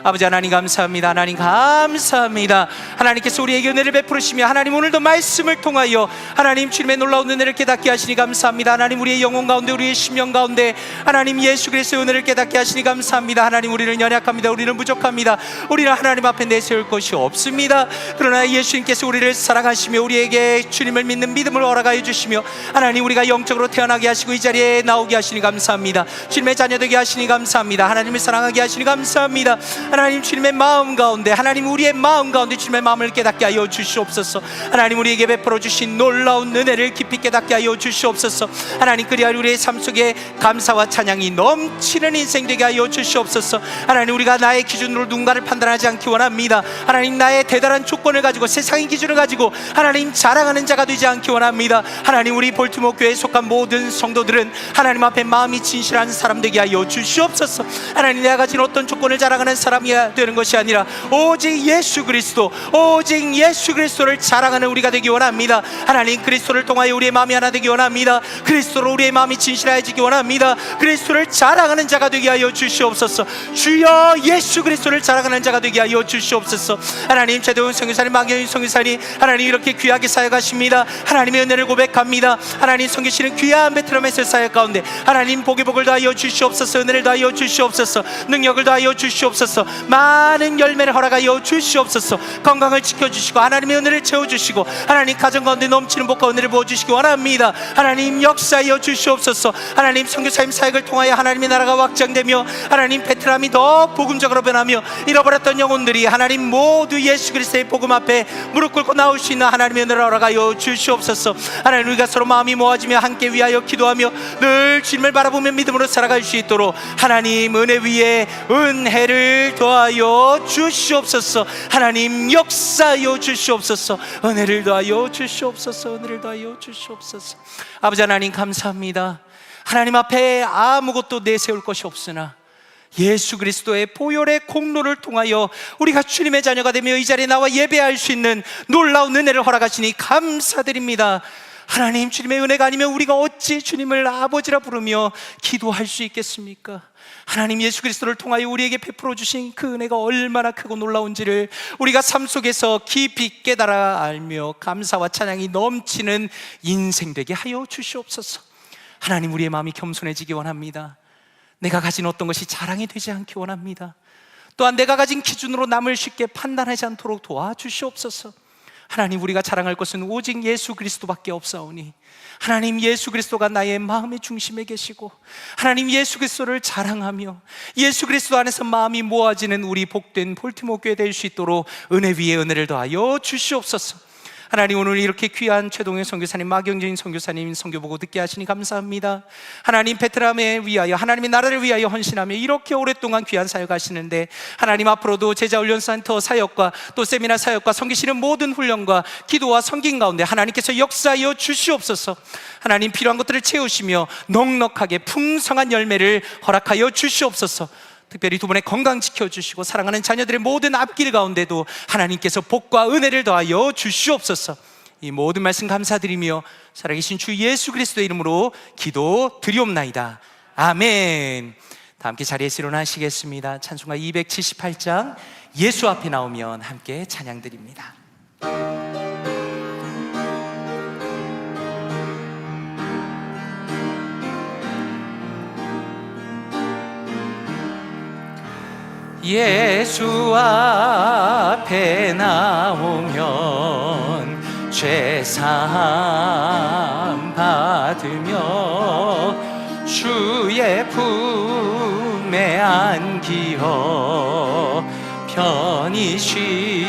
아버지 하나님 감사합니다. 하나님 감사합니다. 하나님께서 우리에게 은혜를 베푸시며 하나님 오늘도 말씀을 통하여 하나님 주님의 놀라운 은혜를 깨닫게 하시니 감사합니다. 하나님 우리의 영혼 가운데 우리의 심령 가운데 하나님 예수 그리스도의 은혜를 깨닫게 하시니 감사합니다. 하나님 우리는 연약합니다. 우리는 부족합니다. 우리는 하나님 앞에 내세울 것이 없습니다. 그러나 예수님께서 우리를 사랑하시며 우리에게 주님을 믿는 믿음을 허락하여 주시며 하나님 우리가 영적으로 태어나게 하시고 이 자리에 나오게 하시니 감사합니다. 주님의 자녀 되게 하시니 감사합니다. 하나님을 사랑하게 하시니 감사합니다. 하나님 주님의 마음 가운데 하나님 우리의 마음 가운데 주님의 마음을 깨닫게 하여 주시옵소서. 하나님 우리에게 베풀어 주신 놀라운 은혜를 깊이 깨닫게 하여 주시옵소서. 하나님 그리하여 우리의 삶 속에 감사와 찬양이 넘치는 인생 되게 하여 주시옵소서. 하나님 우리가 나의 기준으로 누군가를 판단하지 않기 원합니다. 하나님 나의 대단한 조건을 가지고 세상의 기준을 가지고 하나님 자랑하는 자가 되지 않기 원합니다. 하나님 우리 볼티모어 교회에 속한 모든 성도들은 하나님 앞에 마음이 진실한 사람 되게 하여 주시옵소서. 하나님 내가 가진 어떤 조건을 자랑하는 사람이 되는 것이 아니라 오직 예수 그리스도, 오직 예수 그리스도를 자랑하는 우리가 되기 원합니다. 하나님 그리스도를 통하여 우리의 마음이 하나 되기 원합니다. 그리스도로 우리의 마음이 진실해지기 원합니다. 그리스도를 자랑하는 자가 되게 하여 주시옵소서. 주여 예수 그리스도를 자랑하는 자가 되게 하여 주시옵소서. 하나님 최동훈 선교사님, 마경인 선교사님 하나님 이렇게 귀하게 사역하십니다. 하나님의 은혜를 고백합니다. 하나님 섬기시는 귀한 베트남에서 사역 가운데 하나님 복을 더하여 주시옵소서. 은혜를 더하여 주시옵소서. 능력을 더하여 주시옵소서. 많은 열매를 허락하여 주시옵소서. 건강을 지켜주시고 하나님의 은혜를 채워주시고 하나님 가정 가운데 넘치는 복과 은혜를 부어주시기 원합니다. 하나님 역사하여 주시옵소서. 하나님 선교사님 사역을 통하여 하나님의 나라가 확장되며 하나님 베트남이 더 복음적으로 변하며 잃어버렸던 영혼들이 하나님 모두 예수 그리스도의 복음 앞에 무릎 꿇고 나올 수 있는 하나님의 은혜를 허락하여 주시옵소서. 하나님 우리가 서로 마음이 모아지며 함께 위하여 기도하며 늘 주님을 바라보며 믿음으로 살아갈 수 있도록 하나님 은혜 위에 은혜를 더하여 주시옵소서. 하나님 역사하여 주시옵소서. 은혜를 더하여 주시옵소서. 은혜를 더하여 주시옵소서. 아버지 하나님 감사합니다. 하나님 앞에 아무것도 내세울 것이 없으나 예수 그리스도의 보혈의 공로를 통하여 우리가 주님의 자녀가 되며 이 자리에 나와 예배할 수 있는 놀라운 은혜를 허락하시니 감사드립니다. 하나님 주님의 은혜가 아니면 우리가 어찌 주님을 아버지라 부르며 기도할 수 있겠습니까? 하나님 예수 그리스도를 통하여 우리에게 베풀어 주신 그 은혜가 얼마나 크고 놀라운지를 우리가 삶 속에서 깊이 깨달아 알며 감사와 찬양이 넘치는 인생 되게 하여 주시옵소서. 하나님 우리의 마음이 겸손해지기 원합니다. 내가 가진 어떤 것이 자랑이 되지 않기 원합니다. 또한 내가 가진 기준으로 남을 쉽게 판단하지 않도록 도와주시옵소서. 하나님, 우리가 자랑할 것은 오직 예수 그리스도밖에 없사오니 하나님, 예수 그리스도가 나의 마음의 중심에 계시고 하나님, 예수 그리스도를 자랑하며 예수 그리스도 안에서 마음이 모아지는 우리 복된 볼티모어 교회 될 수 있도록 은혜 위에 은혜를 더하여 주시옵소서. 하나님, 오늘 이렇게 귀한 최동현 선교사님, 마경진 선교사님 선교 보고 듣게 하시니 감사합니다. 하나님, 베트남에 위하여 하나님의 나라를 위하여 헌신하며 이렇게 오랫동안 귀한 사역하시는데 하나님, 앞으로도 제자훈련센터 사역과 또 세미나 사역과 섬기시는 모든 훈련과 기도와 섬김 가운데 하나님께서 역사하여 주시옵소서. 하나님, 필요한 것들을 채우시며 넉넉하게 풍성한 열매를 허락하여 주시옵소서. 특별히 두 분의 건강 지켜주시고 사랑하는 자녀들의 모든 앞길 가운데도 하나님께서 복과 은혜를 더하여 주시옵소서. 이 모든 말씀 감사드리며 살아계신 주 예수 그리스도의 이름으로 기도 드리옵나이다. 아멘. 다 함께 자리에서 일어나시겠습니다. 찬송가 278장 예수 앞에 나오면 함께 찬양 드립니다. 예수 앞에 나오면 죄사함 받으며 주의 품에 안기어 편히 쉬리.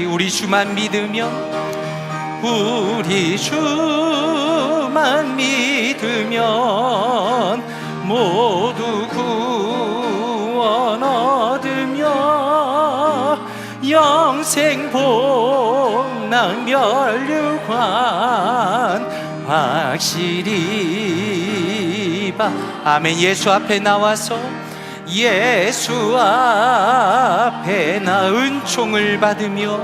우리 주만 믿으면, 우리 주만 믿으면 모두 구원 얻으며 영생 복락 멸류관 확실히 봐. 아멘. 예수 앞에 나와서 예수 앞에 나 은총을 받으며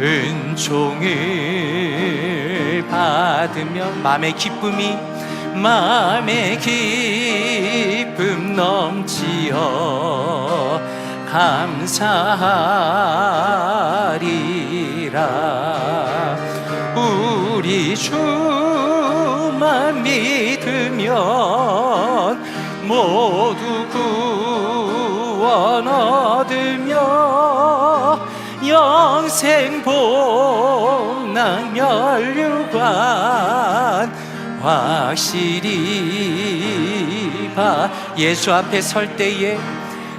은총을 받으며 마음의 기쁨 넘치어 감사하리라. 우리 주만 믿으면 모두 구원 얻으며 영생 복락 멸류관 확실히 봐. 예수 앞에 설 때에,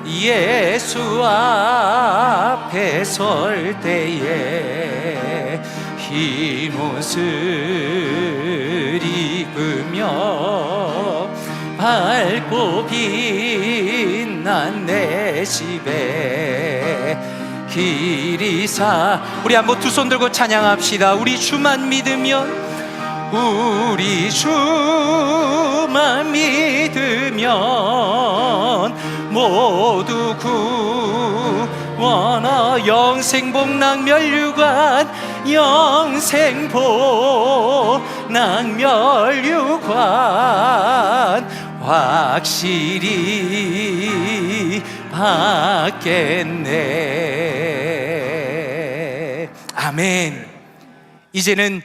예수 앞에 설 때에 흰 옷을 입으며 밝고 빛난 내 집에 길이사. 우리 한번 두 손 들고 찬양합시다. 우리 주만 믿으면, 우리 주만 믿으면 모두 구원 영생 복락 멸류관 영생 복락 멸류관 확실히 받겠네. 아멘. 이제는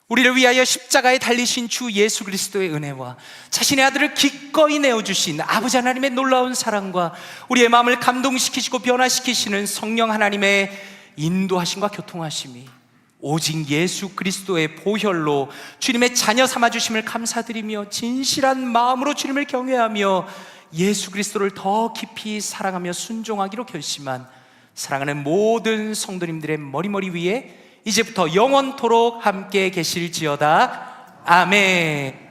우리를 위하여 십자가에 달리신 주 예수 그리스도의 은혜와 자신의 아들을 기꺼이 내어주신 아버지 하나님의 놀라운 사랑과 우리의 마음을 감동시키시고 변화시키시는 성령 하나님의 인도하심과 교통하심이 오직 예수 그리스도의 보혈로 주님의 자녀 삼아주심을 감사드리며 진실한 마음으로 주님을 경외하며 예수 그리스도를 더 깊이 사랑하며 순종하기로 결심한 사랑하는 모든 성도님들의 머리 위에 이제부터 영원토록 함께 계실지어다. 아멘.